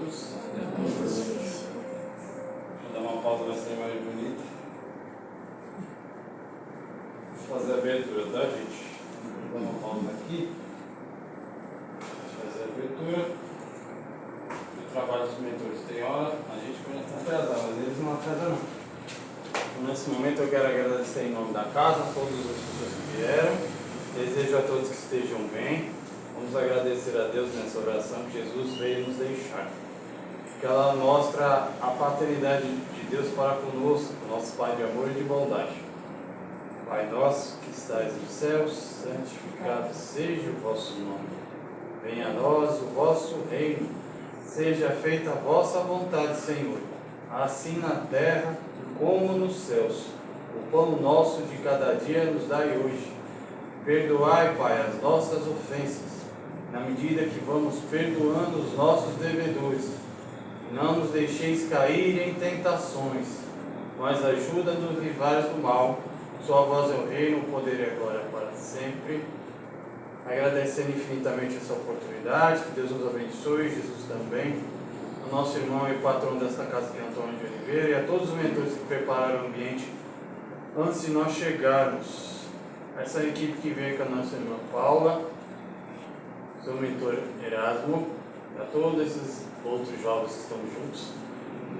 todos. Vou dar uma pausa, vai ser mais bonita. Vou fazer a abertura, tá, gente? Vou dar uma pausa aqui. Deixa eu fazer a abertura. O trabalho dos mentores tem hora, a gente vai atrasar, mas eles não atrasam não. Nesse momento eu quero agradecer em nome da casa a todas as pessoas que vieram. Desejo a todos que estejam bem. Vamos agradecer a Deus nessa oração que Jesus veio nos deixar. Que ela mostra a paternidade de Deus para conosco, nosso Pai de amor e de bondade. Pai nosso que estais nos céus, santificado seja o vosso nome. Venha a nós o vosso reino. Seja feita a vossa vontade, Senhor, assim na terra como nos céus. O pão nosso de cada dia nos dai hoje. Perdoai, Pai, as nossas ofensas, na medida que vamos perdoando os nossos devedores. Não nos deixeis cair em tentações, mas ajuda-nos livrai do mal. Só a vós é o reino, o poder e a glória para sempre. Agradecendo infinitamente essa oportunidade, que Deus nos abençoe, Jesus também, o nosso irmão e patrão desta casa, que é Antônio de Oliveira, e a todos os mentores que prepararam o ambiente antes de nós chegarmos. Essa equipe que veio com a nossa irmã Paula, seu mentor Erasmo, e a todos esses outros jovens que estão juntos.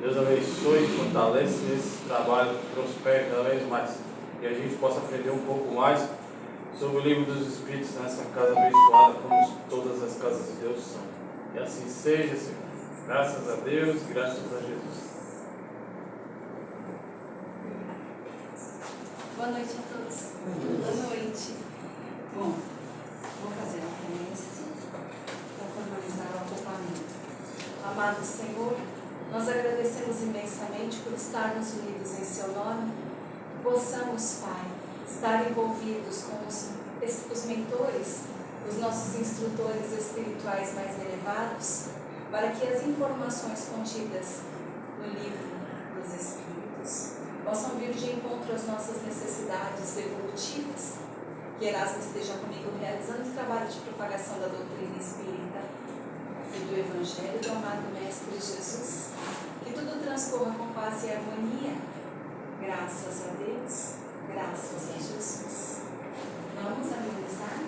Deus abençoe e fortalece nesse trabalho, prospere cada vez mais, e a gente possa aprender um pouco mais sobre o livro dos Espíritos nessa casa abençoada, como todas as casas de Deus são. E assim seja, Senhor. Graças a Deus, graças a Jesus. Boa noite a todos. Boa noite. Bom, vou fazer a promessa para formalizar o acompanhamento. Amado Senhor, nós agradecemos imensamente por estarmos unidos em Seu nome. Possamos, Pai, estar envolvidos com os mentores, os nossos instrutores espirituais mais elevados, para que as informações contidas no livro dos Espíritos possam vir de encontro às nossas necessidades evolutivas. Que Erasmo esteja comigo realizando o trabalho de propagação da doutrina espírita e do Evangelho do amado Mestre Jesus. Que tudo transcorra com paz e harmonia. Graças a Deus, graças a Jesus. Vamos harmonizar?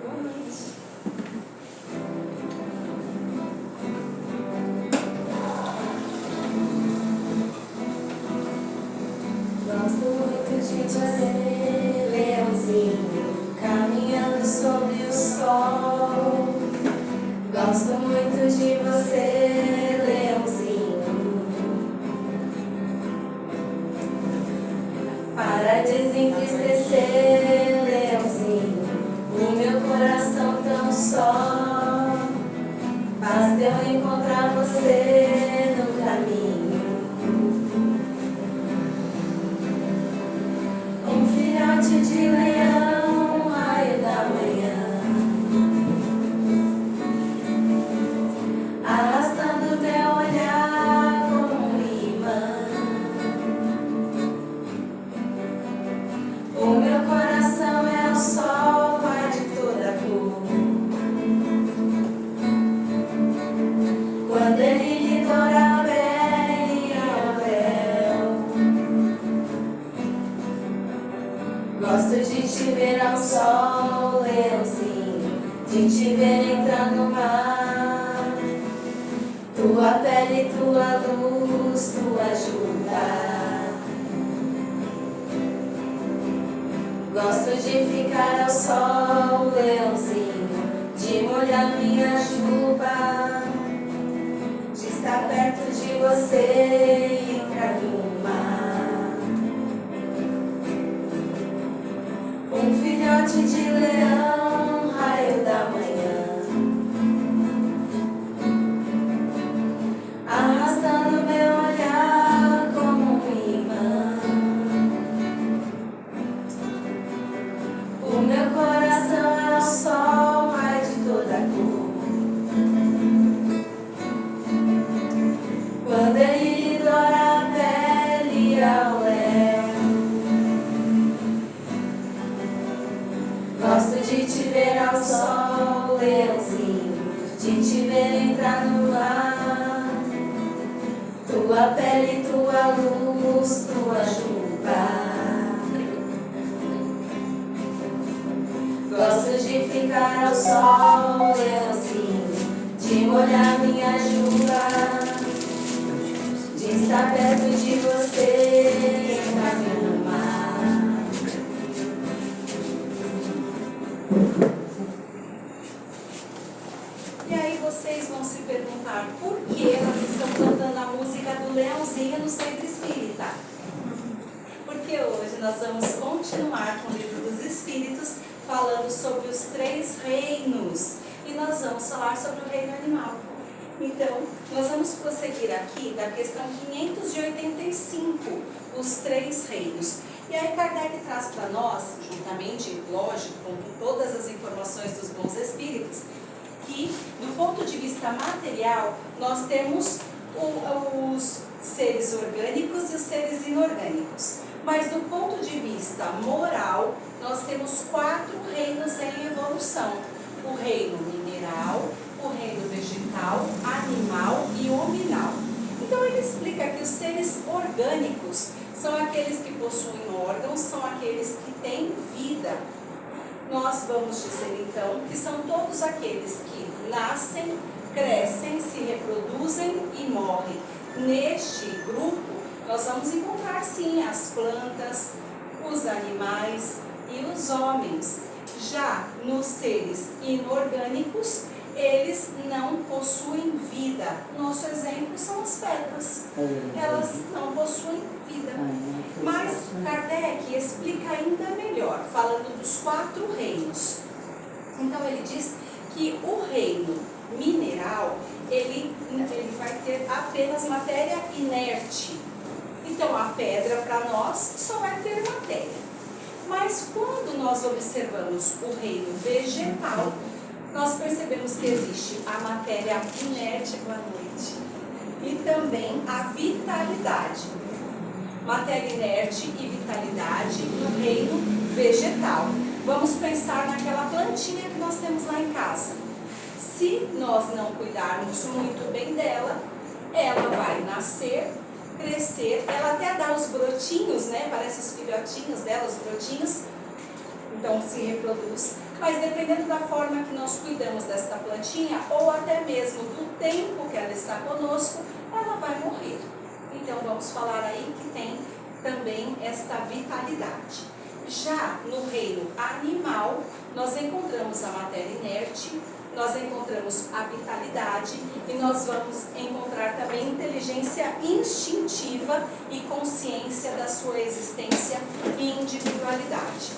Boa noite. Gosto muito de você, leãozinho, caminhando sobre o sol. Gosto muito de você, leãozinho, para desentristecer, leãozinho, o meu coração tão só. Basta eu encontrar você no caminho. Um filhote de leão, raio da manhã, arrastando teu olhar como um imã. O meu coração é o sol, Pai de toda cor. Quando ele lhe doura a pele e a véu, gosto de te ver ao sol, leãozinho, de te ver entrar no mar. Tua pele, tua luz, tua ajuda. Gosto de ficar ao sol, leãozinho, de molhar minha juba, de estar perto de você e entrar no mar. Um filhote de leão, raio da manhã, Gosto de te ver ao sol, leãozinho, de te ver entrar no mar. Tua pele, tua luz, tua juba. Gosto de ficar ao sol, leãozinho, de molhar minha juba, de estar perto de você, entrar no mar. E aí vocês vão se perguntar por que nós estamos cantando a música do Leãozinho no Centro Espírita? Porque hoje nós vamos continuar com o Livro dos Espíritos, falando sobre os 3 reinos. E nós vamos falar sobre o reino animal. Então, nós vamos prosseguir aqui da questão 585, os 3 reinos. E aí Kardec traz para nós, juntamente, lógico, com todas as informações dos bons espíritos, que do ponto de vista material, nós temos os seres orgânicos e os seres inorgânicos. Mas do ponto de vista moral, nós temos 4 reinos em evolução. O reino mineral, o reino vegetal, animal e hominal. Então ele explica que os seres orgânicos são aqueles que possuem órgãos, são aqueles que têm vida. Nós vamos dizer então que são todos aqueles que nascem, crescem, se reproduzem e morrem. Neste grupo, nós vamos encontrar sim as plantas, os animais e os homens. Já nos seres inorgânicos, eles não possuem vida. Nosso exemplo são as pedras. Elas não possuem vida. Mas Kardec explica ainda melhor, falando dos 4 reinos. Então ele diz que o reino mineral, ele vai ter apenas matéria inerte. Então a pedra para nós só vai ter matéria. Mas quando nós observamos o reino vegetal, nós percebemos que existe a matéria inerte, boa noite, e também a vitalidade. Matéria inerte e vitalidade no reino vegetal. Vamos pensar naquela plantinha que nós temos lá em casa. Se nós não cuidarmos muito bem dela, ela vai nascer, crescer, ela até dá os brotinhos, né? Parece os filhotinhos dela, os brotinhos, então se reproduz. Mas dependendo da forma que nós cuidamos desta plantinha, ou até mesmo do tempo que ela está conosco, ela vai morrer. Então vamos falar aí que tem também esta vitalidade. Já no reino animal, nós encontramos a matéria inerte, nós encontramos a vitalidade e nós vamos encontrar também inteligência instintiva e consciência da sua existência e individualidade.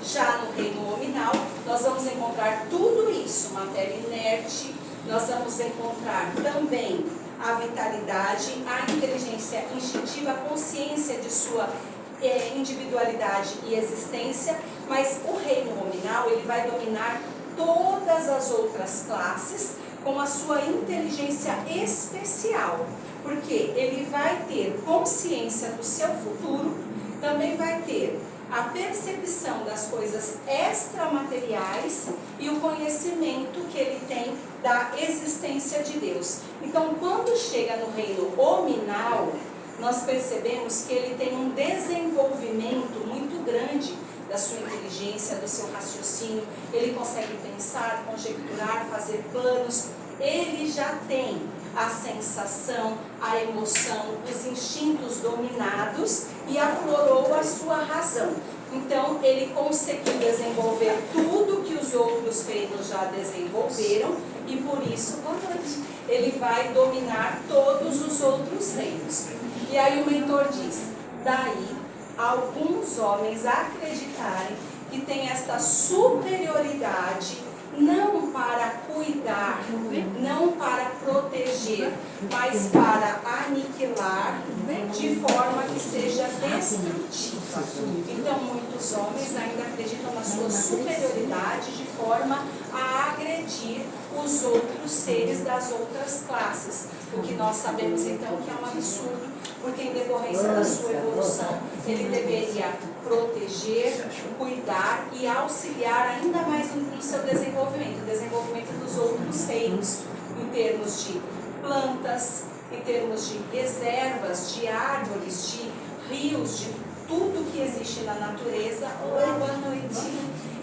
Já no reino hominal, nós vamos encontrar tudo isso, matéria inerte, nós vamos encontrar também a vitalidade, a inteligência instintiva, a consciência de sua individualidade e existência, mas o reino hominal, ele vai dominar todas as outras classes com a sua inteligência especial, porque ele vai ter consciência do seu futuro, também vai ter a percepção das coisas extramateriais e o conhecimento que ele tem da existência de Deus. Então, quando chega no reino hominal, nós percebemos que ele tem um desenvolvimento muito grande da sua inteligência, do seu raciocínio, ele consegue pensar, conjecturar, fazer planos, ele já tem a sensação, a emoção, os instintos dominados e aflorou a sua razão. Então, ele conseguiu desenvolver tudo que os outros reinos já desenvolveram e por isso, ele vai dominar todos os outros reinos. E aí o mentor diz, daí alguns homens acreditarem que tem esta superioridade não para cuidar, não para proteger, mas para aniquilar de forma que seja destrutiva. Então, muitos homens ainda acreditam na sua superioridade de forma a agredir os outros seres das outras classes. O que nós sabemos então que é um absurdo, porque em decorrência da sua evolução, ele deveria proteger, cuidar e auxiliar ainda mais no seu desenvolvimento, o desenvolvimento dos outros reinos, em termos de plantas, em termos de reservas, de árvores, de rios, de tudo que existe na natureza, boa noite,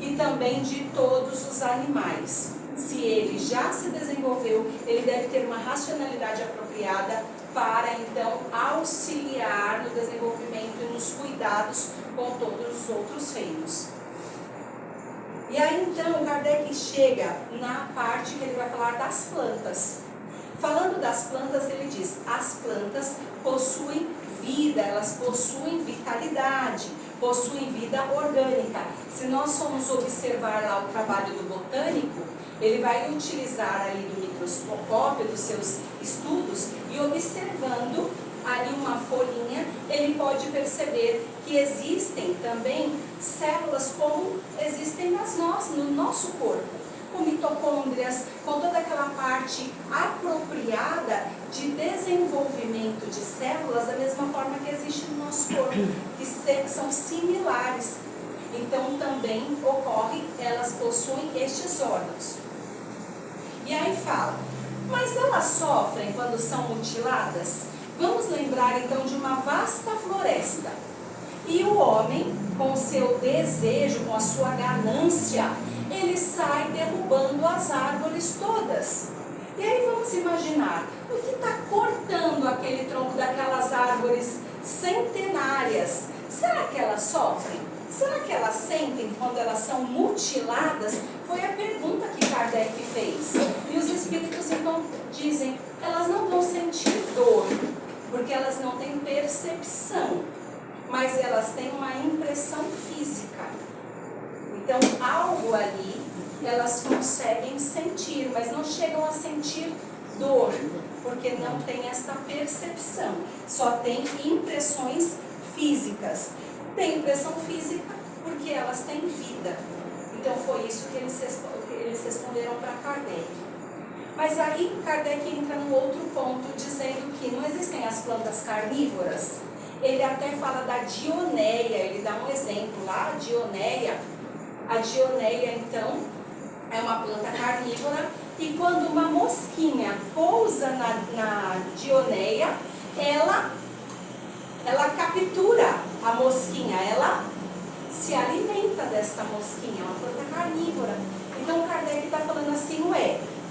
e também de todos os animais. Se ele já se desenvolveu, ele deve ter uma racionalidade apropriada para então auxiliar no desenvolvimento e nos cuidados com todos os outros reinos. E aí então Kardec chega na parte que ele vai falar das plantas. Falando das plantas, ele diz: as plantas possuem vida, elas possuem vitalidade, possuem vida orgânica. Se nós formos observar lá o trabalho do botânico, ele vai utilizar ali do microscópio, dos seus estudos, e observando ali uma folhinha, ele pode perceber que existem também células como existem no nosso corpo, com mitocôndrias, com toda aquela parte apropriada de desenvolvimento de células, da mesma forma que existe no nosso corpo, que são similares. Então também ocorre, elas possuem estes órgãos. E aí fala, mas elas sofrem quando são mutiladas? Vamos lembrar então de uma vasta floresta. E o homem, com o seu desejo, com a sua ganância, ele sai derrubando as árvores todas. E aí vamos imaginar, o que está cortando aquele tronco daquelas árvores centenárias? Será que elas sofrem? Será que elas sentem quando elas são mutiladas? Foi a pergunta que Kardec fez. E os espíritos então dizem, elas não vão sentir dor, porque elas não têm percepção, mas elas têm uma impressão física. Então algo ali elas conseguem sentir, mas não chegam a sentir dor, porque não tem esta percepção, só tem impressões físicas. Tem impressão física porque elas têm vida. Então foi isso que eles responderam para Kardec. Mas aí Kardec entra num outro ponto, dizendo que não existem as plantas carnívoras. Ele até fala da dionéia, ele dá um exemplo lá, a dionéia. A dionéia, então, é uma planta carnívora, e quando uma mosquinha pousa na dionéia, ela captura a mosquinha, ela se alimenta desta mosquinha, é uma planta carnívora. Então Kardec está falando assim,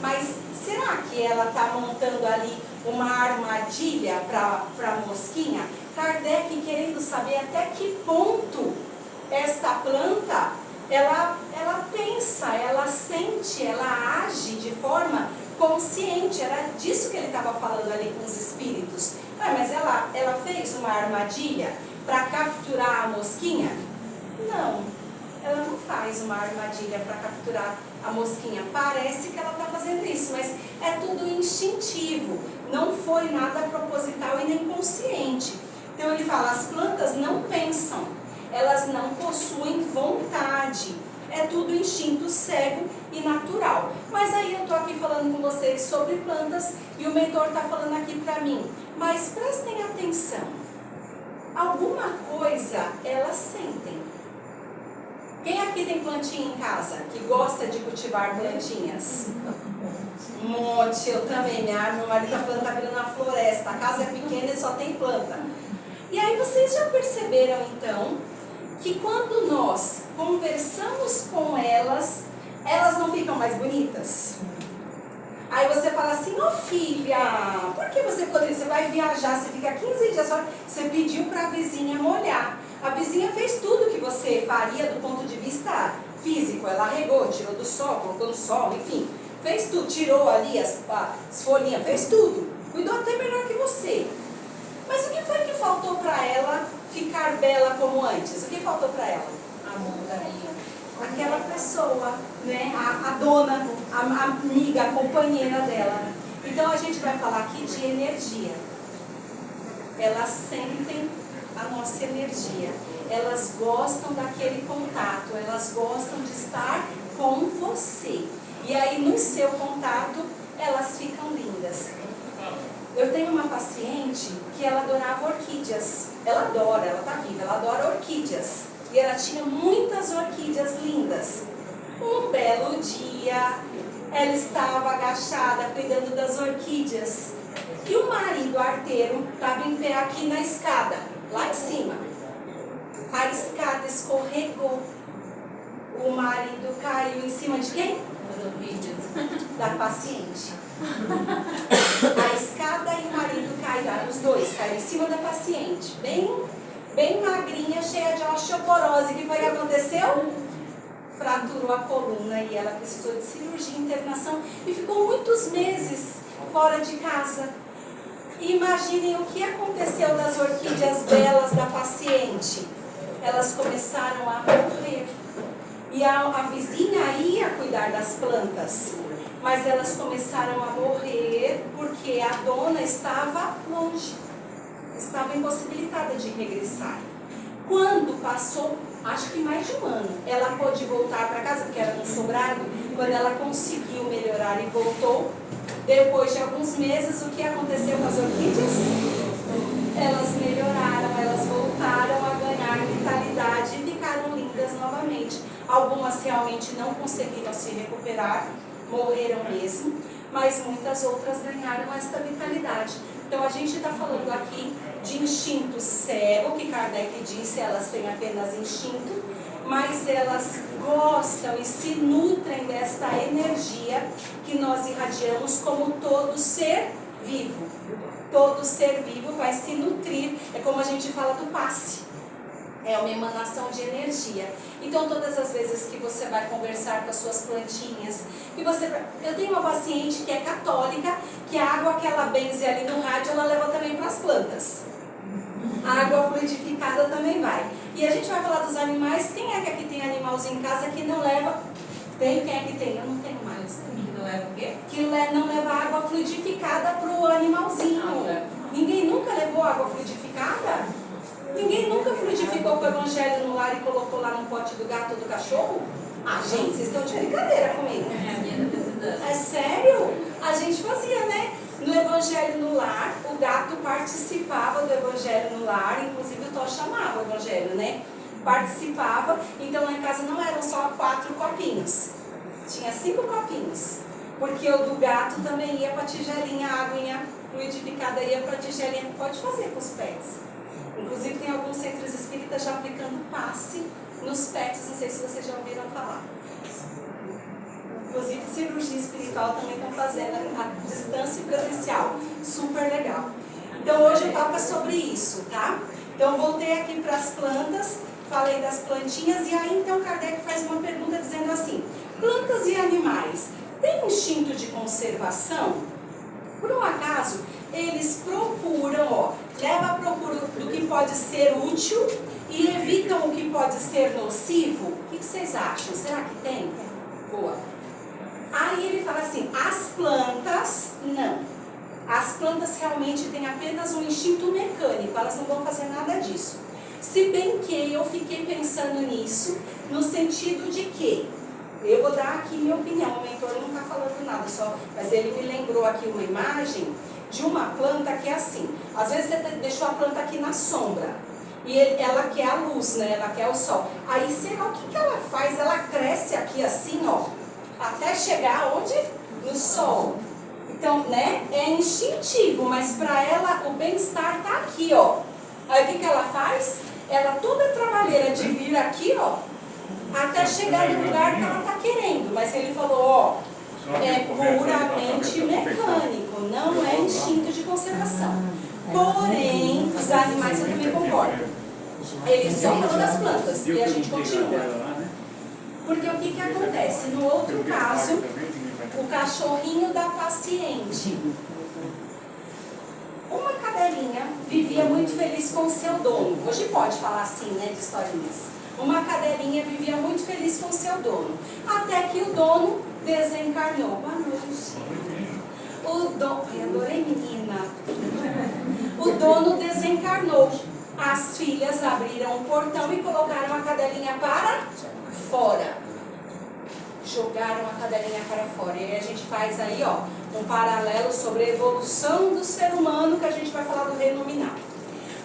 mas será que ela está montando ali uma armadilha para a mosquinha? Kardec querendo saber até que ponto esta planta, ela pensa, ela sente, ela age de forma consciente. Era disso que ele estava falando ali com os espíritos. Mas ela fez uma armadilha para capturar a mosquinha? Não, ela não faz uma armadilha para capturar a mosquinha. Parece que ela está fazendo isso, mas é tudo instintivo. Não foi nada proposital e nem consciente. Então ele fala, as plantas não pensam, elas não possuem vontade. É tudo instinto cego e natural. Mas aí eu estou aqui falando com vocês sobre plantas e o mentor está falando aqui para mim. Mas prestem atenção. Alguma coisa elas sentem. Quem aqui tem plantinha em casa? Que gosta de cultivar plantinhas? Um monte, eu também. Meu marido está falando que está virando uma floresta. A casa é pequena e só tem planta. E aí vocês já perceberam então que quando nós conversamos com elas, elas não ficam mais bonitas? Aí você fala assim, filha, por que você vai viajar, você fica 15 dias só, você pediu para a vizinha molhar. A vizinha fez tudo que você faria do ponto de vista físico, ela regou, tirou do sol, colocou no sol, enfim, fez tudo, tirou ali as folhinhas, fez tudo, cuidou até melhor que você. Mas o que foi que faltou para ela ficar bela como antes? O que faltou para ela? Aquela pessoa, né? A dona, a amiga, a companheira dela. Então a gente vai falar aqui de energia. Elas sentem a nossa energia. Elas gostam daquele contato, elas gostam de estar com você. E aí no seu contato, elas ficam lindas. Eu tenho uma paciente que ela adorava orquídeas. Ela adora, ela está viva, ela adora orquídeas. e ela tinha muitas orquídeas lindas. Um belo dia, ela estava agachada cuidando das orquídeas e o marido arteiro estava em pé aqui na escada, lá em cima. A escada escorregou. O marido caiu em cima de quem? As orquídeas. Da paciente. A escada e o marido caíram, os dois caíram em cima da paciente, bem magrinha, cheia de osteoporose. O que foi que aconteceu? Fraturou a coluna e ela precisou de cirurgia, internação e ficou muitos meses fora de casa. Imaginem o que aconteceu das orquídeas belas da paciente. Elas começaram a morrer. E a vizinha ia cuidar das plantas, mas elas começaram a morrer porque a dona estava longe, estava impossibilitada de regressar. Quando passou, acho que mais de um ano, ela pôde voltar para casa, porque era no sobrado. Quando ela conseguiu melhorar e voltou, depois de alguns meses, o que aconteceu com as orquídeas? Elas melhoraram, elas voltaram a ganhar vitalidade e ficaram lindas novamente. Algumas realmente não conseguiram se recuperar, morreram mesmo, mas muitas outras ganharam esta vitalidade. Então a gente está falando aqui de instinto cego, que Kardec disse, elas têm apenas instinto, mas elas gostam e se nutrem desta energia que nós irradiamos como todo ser vivo. Todo ser vivo vai se nutrir, é como a gente fala do passe. É uma emanação de energia. Então, todas as vezes que você vai conversar com as suas plantinhas, eu tenho uma paciente que é católica, que a água que ela benze ali no rádio, ela leva também para as plantas. A água fluidificada também vai. E a gente vai falar dos animais. Quem é que aqui tem animalzinho em casa que não leva? Tem? Quem é que tem? Eu não tenho mais. Que não leva o quê? Que não leva água fluidificada para o animalzinho. Ninguém nunca levou água fluidificada? Ninguém nunca fluidificou com o evangelho no lar e colocou lá no pote do gato ou do cachorro? Ah, gente, vocês estão de brincadeira comigo. É a minha precisando. É sério? A gente fazia, né? No evangelho no lar, o gato participava do evangelho no lar, inclusive o Tó chamava o evangelho, né? Participava, então lá em casa não eram só 4 copinhos, tinha 5 copinhos, porque o do gato também ia para a tigelinha, a aguinha fluidificada ia para a tigelinha, pode fazer com os pets. Inclusive tem alguns centros espíritas já aplicando passe nos pets, não sei se vocês já ouviram falar. Inclusive cirurgia espiritual também estão fazendo a distância presencial, super legal. Então hoje o papo é sobre isso, tá? Então voltei aqui para as plantas, falei das plantinhas e aí então Kardec faz uma pergunta dizendo assim: plantas e animais têm instinto de conservação? Por um acaso, eles procuram, leva a procura do que pode ser útil e evitam o que pode ser nocivo? O que vocês acham? Será que tem? Boa. Aí ele fala assim, as plantas, não. As plantas realmente têm apenas um instinto mecânico, elas não vão fazer nada disso. Se bem que eu fiquei pensando nisso, no sentido de que, eu vou dar aqui minha opinião, o mentor não está falando nada, mas ele me lembrou aqui uma imagem de uma planta que é assim, às vezes você deixou a planta aqui na sombra, e ela quer a luz, né? Ela quer o sol. Aí será o que ela faz? Ela cresce aqui assim, até chegar onde? No sol. Então, né? É instintivo, mas para ela o bem-estar tá aqui, Aí o que ela faz? Ela toda trabalheira de vir aqui, até chegar no lugar que ela tá querendo. Mas ele falou, é puramente mecânico, não é instinto de conservação. Porém, os animais eu também concordo. Ele só falou das plantas e a gente continua. Porque o que acontece? No outro caso, o cachorrinho da paciente. Uma cadelinha vivia muito feliz com o seu dono. Hoje pode falar assim, né, de historinhas. Uma cadelinha vivia muito feliz com o seu dono. Até que o dono desencarnou. Boa noite. Adorei, menina. O dono desencarnou. As filhas abriram o portão e colocaram a cadelinha para fora. Jogaram a cadelinha para fora. E aí a gente faz aí, um paralelo sobre a evolução do ser humano, que a gente vai falar do reino nominal.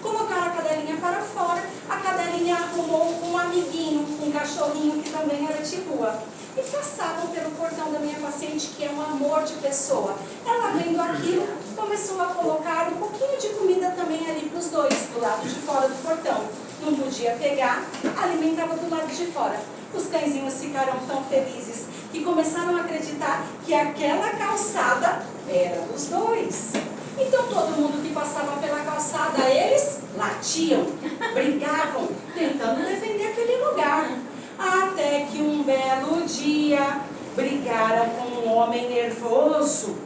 Colocaram a cadelinha cadelinha para fora. A cadelinha arrumou um amiguinho, um cachorrinho que também era de rua. E passavam pelo portão da minha paciente, que é um amor de pessoa. Ela vendo aquilo, começou a colocar um pouquinho de comida também ali para os dois, do lado de fora do portão. Não podia pegar, alimentava do lado de fora. Os cãezinhos ficaram tão felizes que começaram a acreditar que aquela calçada era dos dois. Então todo mundo que passava pela calçada, eles latiam, brigavam, tentando defender aquele lugar. Até que um belo dia brigaram com um homem nervoso,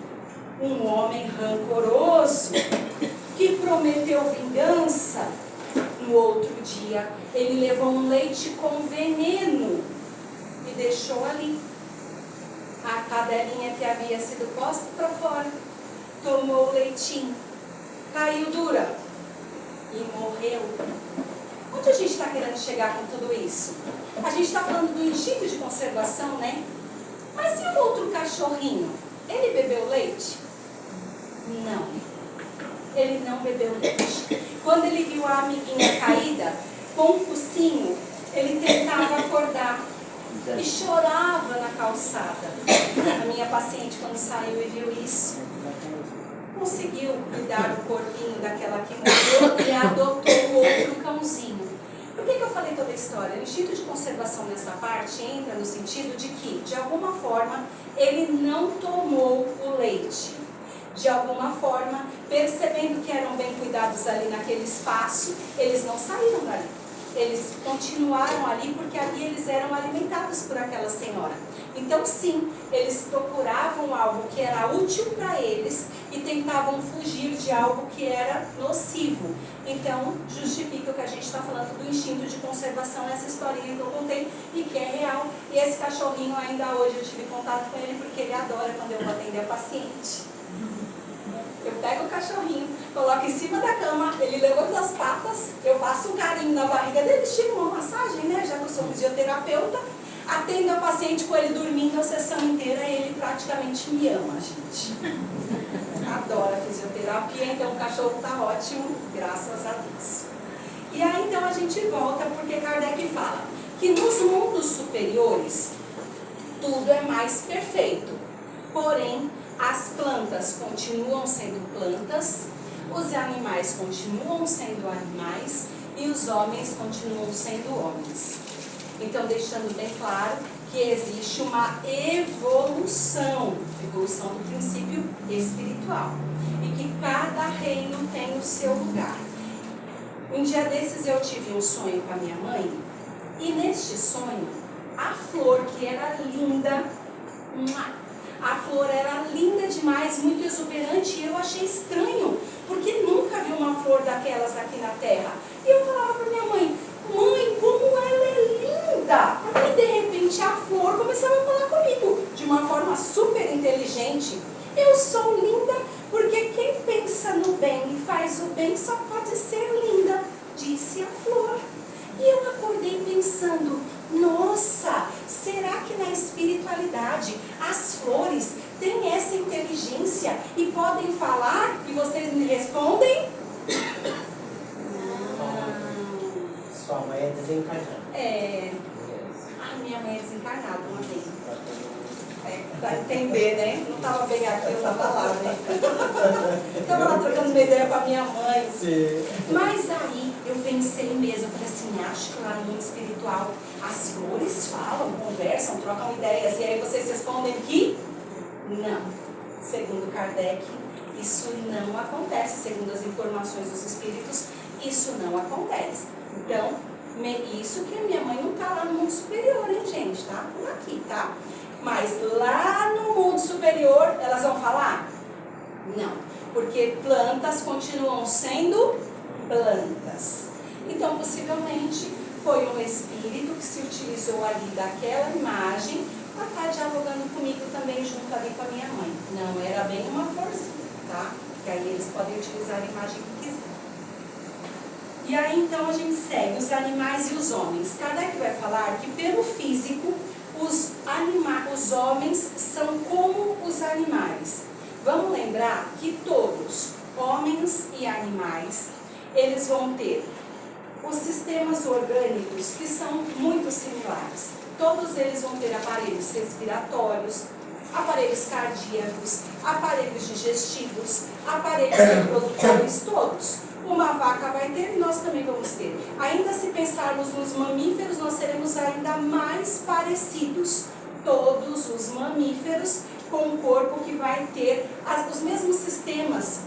um homem rancoroso, que prometeu vingança. No outro dia, ele levou um leite com veneno e deixou ali. A cadelinha que havia sido posta para fora tomou o leitinho, caiu dura e morreu. Onde a gente está querendo chegar com tudo isso? A gente está falando do instinto de conservação, né? Mas e o outro cachorrinho? Ele bebeu leite? Não. Ele não bebeu leite. Quando ele viu a amiguinha caída, com um focinho, ele tentava acordar e chorava na calçada. A minha paciente, quando saiu e viu isso, conseguiu cuidar do corpinho daquela que morreu e adotou o outro cãozinho. Por que eu falei toda a história? O instinto de conservação nessa parte entra no sentido de que, de alguma forma, ele não tomou o leite. De alguma forma, percebendo que eram bem cuidados ali naquele espaço, eles não saíram dali. Eles continuaram ali porque ali eles eram alimentados por aquela senhora. Então sim, eles procuravam algo que era útil para eles e tentavam fugir de algo que era nocivo. Então justifica o que a gente está falando do instinto de conservação, essa historinha que eu contei e que é real. E esse cachorrinho ainda hoje eu tive contato com ele porque ele adora quando eu vou atender a paciente. Eu pego o cachorrinho, coloco em cima da cama, ele levanta as patas, eu faço um carinho na barriga dele, estilo uma massagem, né? Já que eu sou fisioterapeuta, atendo a paciente com ele dormindo a sessão inteira e ele praticamente me ama, gente. Adora fisioterapia, então o cachorro tá ótimo, graças a Deus. E aí então a gente volta porque Kardec fala que nos mundos superiores tudo é mais perfeito, porém as plantas continuam sendo plantas, os animais continuam sendo animais e os homens continuam sendo homens. Então, deixando bem claro que existe uma evolução do princípio espiritual e que cada reino tem o seu lugar. Um dia desses eu tive um sonho com a minha mãe e neste sonho a flor que era linda, a flor era linda demais, muito exuberante, e eu achei estranho, porque nunca vi uma flor daquelas aqui na terra. E eu falava para minha mãe, mãe, como ela é linda! E de repente a flor começava a falar comigo, de uma forma super inteligente. Eu sou linda porque quem pensa no bem e faz o bem só pode ser linda, disse a flor. E eu acordei pensando, nossa, será que na espiritualidade as flores têm essa inteligência e podem falar e vocês me respondem? Sua mãe é desencarnada. Minha mãe é desencarnada uma vez. Pra entender, né? Não estava bem aqui, eu estava lá, né? Estava lá trocando uma ideia com a minha mãe. Sim. Mas aí eu pensei mesmo, eu falei assim, acho que lá no mundo espiritual as flores falam, conversam, trocam ideias, e aí vocês respondem que não. Segundo Kardec, isso não acontece, segundo as informações dos espíritos, isso não acontece. Então, isso que a minha mãe não está lá no mundo superior, hein, gente? Tá por aqui, tá? Mas lá no mundo superior, elas vão falar? Não, porque plantas continuam sendo plantas. Então, possivelmente, foi um espírito que se utilizou ali daquela imagem para estar dialogando comigo também junto ali com a minha mãe. Não era bem uma florzinha, tá? Que aí eles podem utilizar a imagem que quiser. E aí, então, a gente segue os animais e os homens. Kardec vai falar que pelo físico, os homens são como os animais. Vamos lembrar que todos, homens e animais, eles vão ter os sistemas orgânicos que são muito similares. Todos eles vão ter aparelhos respiratórios, aparelhos cardíacos, aparelhos digestivos, aparelhos reprodutores, todos. Uma vaca vai ter e nós também vamos ter. Ainda se pensarmos nos mamíferos, nós seremos ainda mais parecidos. Todos os mamíferos com um corpo que vai ter os mesmos sistemas,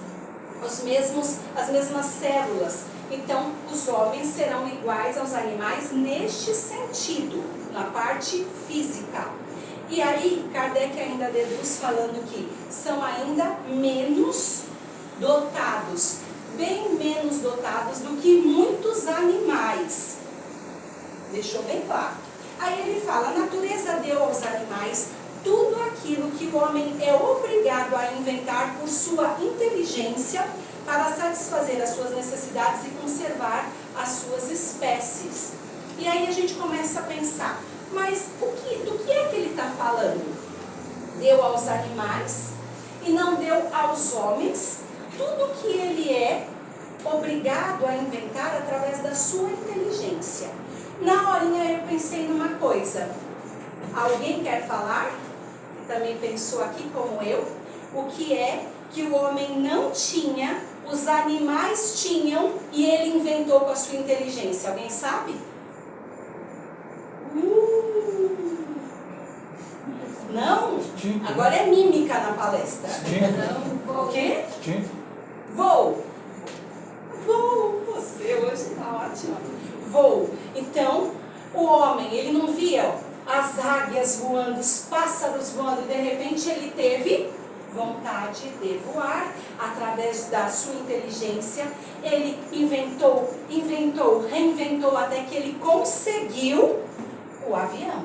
as mesmas células. Então, os homens serão iguais aos animais neste sentido, na parte física. E aí, Kardec ainda deduz falando que são ainda menos dotados, bem menos dotados do que muitos animais. Deixou bem claro. Aí ele fala, a natureza deu aos animais tudo aquilo que o homem é obrigado a inventar por sua inteligência para satisfazer as suas necessidades e conservar as suas espécies. E aí a gente começa a pensar, mas do que é que ele está falando? Deu aos animais e não deu aos homens tudo que ele é obrigado a inventar através da sua inteligência. Na horinha eu pensei numa coisa. Alguém quer falar? Também pensou aqui como eu? O que é que o homem não tinha, os animais tinham e ele inventou com a sua inteligência? Alguém sabe? Não? Agora é mímica na palestra. Não. O quê? Voo. Você hoje está ótima. Voo. Então, o homem, ele não via as águias voando, os pássaros voando, e de repente ele teve vontade de voar. Através da sua inteligência, ele inventou, reinventou, até que ele conseguiu o avião.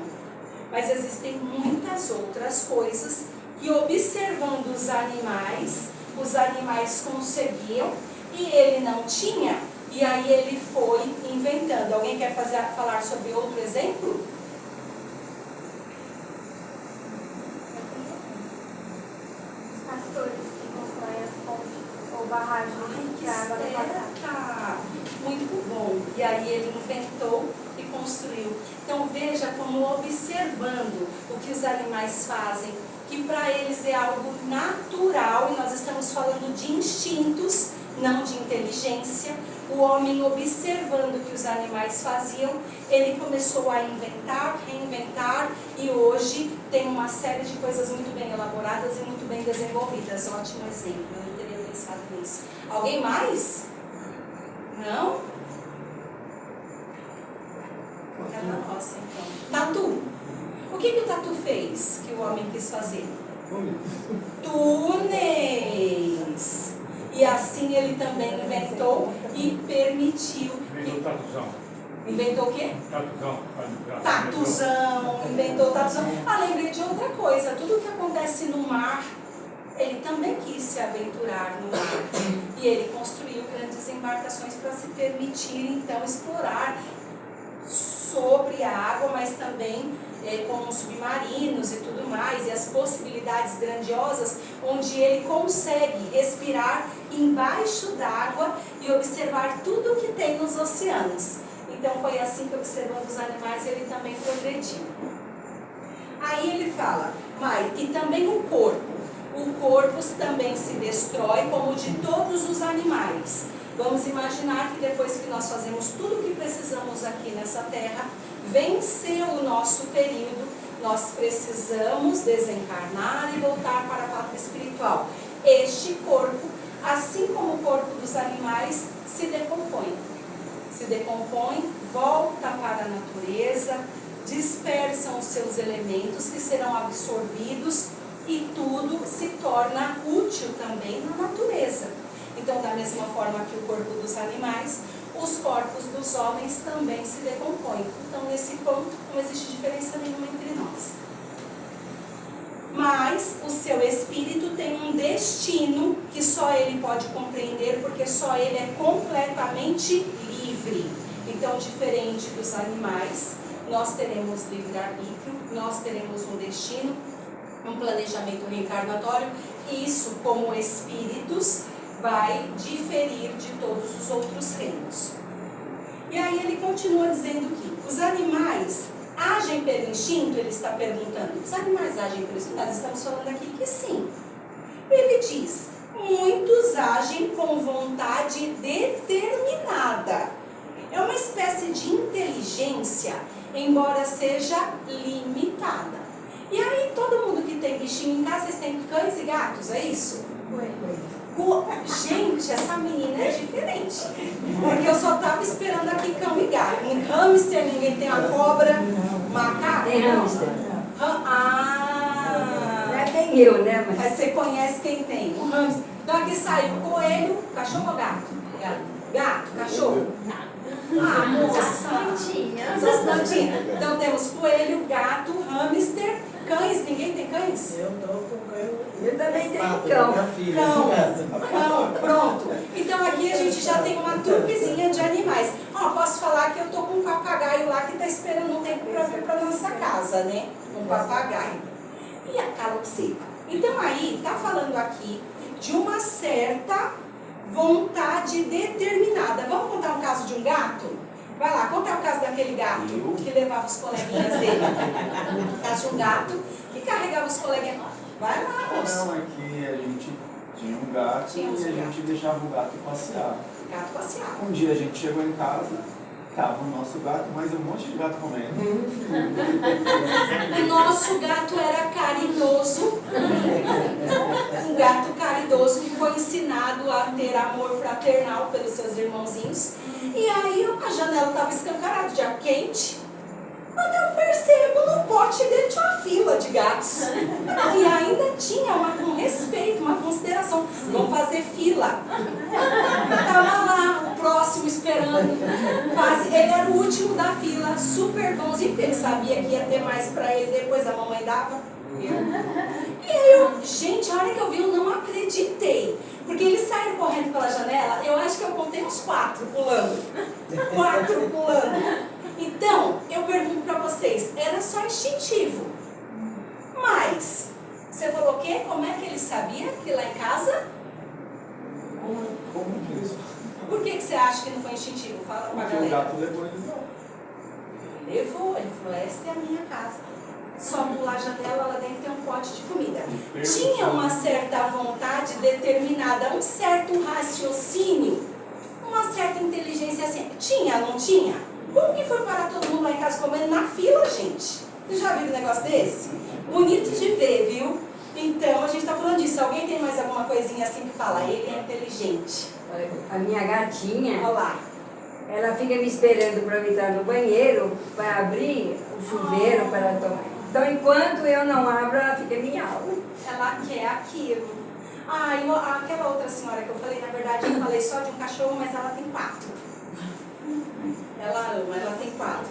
Mas existem muitas outras coisas que, observando os animais conseguiam e ele não tinha, e aí ele foi inventando. Alguém quer falar sobre outro exemplo? As torres que constroem as pontes ou barragens Que para água passar. esperta! Muito bom. E aí ele inventou e construiu. Então veja como, observando o que os animais fazem, que para eles é algo natural, e nós estamos falando de instintos, não de inteligência. O homem, observando o que os animais faziam, ele começou a inventar, reinventar, e hoje tem uma série de coisas muito bem elaboradas e muito bem desenvolvidas. Ótimo exemplo, eu não teria pensado nisso. Alguém mais? Não? É na nossa, então. Tatu. O que o tatu fez, que o homem quis fazer? Túneis. E assim ele também inventou e permitiu. Inventou o quê? Tatuzão. Inventou tatuzão. Lembrei de outra coisa. Tudo que acontece no mar, ele também quis se aventurar no mar. E ele construiu grandes embarcações para se permitir, então, explorar sobre a água, mas também com submarinos e tudo mais, e as possibilidades grandiosas, onde ele consegue respirar embaixo d'água e observar tudo o que tem nos oceanos. Então foi assim que, observando os animais, ele também progrediu. Aí ele fala, e também o corpo. O corpo também se destrói, como o de todos os animais. Vamos imaginar que depois que nós fazemos tudo o que precisamos aqui nessa terra, venceu o nosso período, nós precisamos desencarnar e voltar para a pátria espiritual. Este corpo, assim como o corpo dos animais, se decompõe. Se decompõe, volta para a natureza, dispersam os seus elementos que serão absorvidos e tudo se torna útil também na natureza. Então, da mesma forma que o corpo dos animais, os corpos dos homens também se decompõem. Então, nesse ponto, não existe diferença nenhuma entre nós. Mas o seu espírito tem um destino que só ele pode compreender, porque só ele é completamente livre. Então, diferente dos animais, nós teremos livre-arbítrio, nós teremos um destino, um planejamento reencarnatório, e isso, como espíritos, vai diferir de todos os outros reinos. E aí ele continua dizendo que os animais agem pelo instinto, ele está perguntando. Os animais agem pelo instinto? Nós estamos falando aqui que sim. Ele diz, muitos agem com vontade determinada. É uma espécie de inteligência, embora seja limitada. E aí, todo mundo que tem bichinho em casa, vocês têm cães e gatos, é isso? Gente, essa menina é diferente. Porque eu só estava esperando aqui cão e gato. Um hamster, ninguém tem uma cobra, macaco. Tem hamster. Não é bem eu, né? Mas você conhece quem tem? Um hamster. Então aqui saiu coelho, cachorro ou gato? Gato, cachorro? Ah, moça. Plantinha. Então temos coelho, gato, hamster, cães. Ninguém tem cães? Eu tô com Eu também tenho cão. cão. Minha filha em casa. Cão, pronto. Então aqui a gente já tem uma trupezinha de animais. Ó, posso falar que eu tô com um papagaio lá que tá esperando um tempo pra vir pra nossa casa, né? Um papagaio. E a calopsita. Então aí, tá falando aqui de uma certa vontade determinada. Vamos contar um caso de um gato? Vai lá, conta o caso daquele gato que levava os coleguinhas dele. O caso de um gato que carregava os coleguinhas. Vai lá, moço. Não, é que a gente tinha um gato e a gente deixava o gato passear. Gato passeava. Um dia a gente chegou em casa, tava o nosso gato, mas um monte de gato comendo. O nosso gato era caridoso. Um gato caridoso que foi ensinado a ter amor fraternal pelos seus irmãozinhos. E aí a janela estava escancarada, dia quente. Quando eu percebo, no pote dele tinha uma fila de gatos. E ainda tinha um respeito, uma consideração. Vamos fazer fila. Estava lá, o próximo esperando. Quase, ele era o último da fila, super bonzinho, porque ele sabia que ia ter mais pra ele depois, a mamãe dava. E eu, gente, a hora que eu vi, eu não acreditei. Porque eles saíram correndo pela janela, eu acho que eu contei uns 4 pulando. 4 pulando. Então, eu pergunto pra vocês, era só instintivo. Mas, você falou o quê? Como é que ele sabia que lá em casa? Como que eles Por que você acha que não foi instintivo? Fala pra Porque o galera. gato levou eles lá. Levou, ele falou, essa é a minha casa. Só pular a janela, lá dentro tem um pote de comida. Tinha uma certa vontade determinada, um certo raciocínio, uma certa inteligência assim. Tinha, não tinha? Como que foi parar todo mundo lá em casa comendo na fila, gente? Vocês já viram um negócio desse? Bonito de ver, viu? Então, a gente tá falando disso. Alguém tem mais alguma coisinha assim que fala? Ele é inteligente. A minha gatinha, Olha lá. ela fica me esperando para eu entrar no banheiro para abrir o chuveiro para ela tomar. Então, enquanto eu não abro, ela fica miando. Ela quer aquilo. Ah, e aquela outra senhora que eu falei, na verdade, eu falei só de um cachorro, mas ela tem 4. Ela ama, ela tem 4.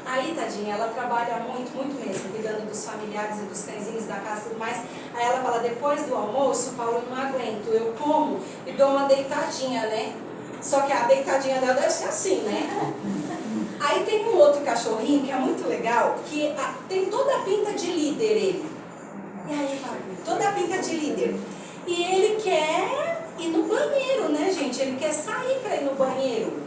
Aí, tadinha, ela trabalha muito, muito mesmo, cuidando dos familiares e dos cãezinhos da casa e tudo mais. Aí ela fala, depois do almoço, Paulo, eu não aguento, eu como e dou uma deitadinha, né? Só que a deitadinha dela deve ser assim, né? Aí tem um outro cachorrinho que é muito legal, que tem toda a pinta de líder ele. E aí, toda a pinta de líder. E ele quer ir no banheiro, né, gente? Ele quer sair para ir no banheiro.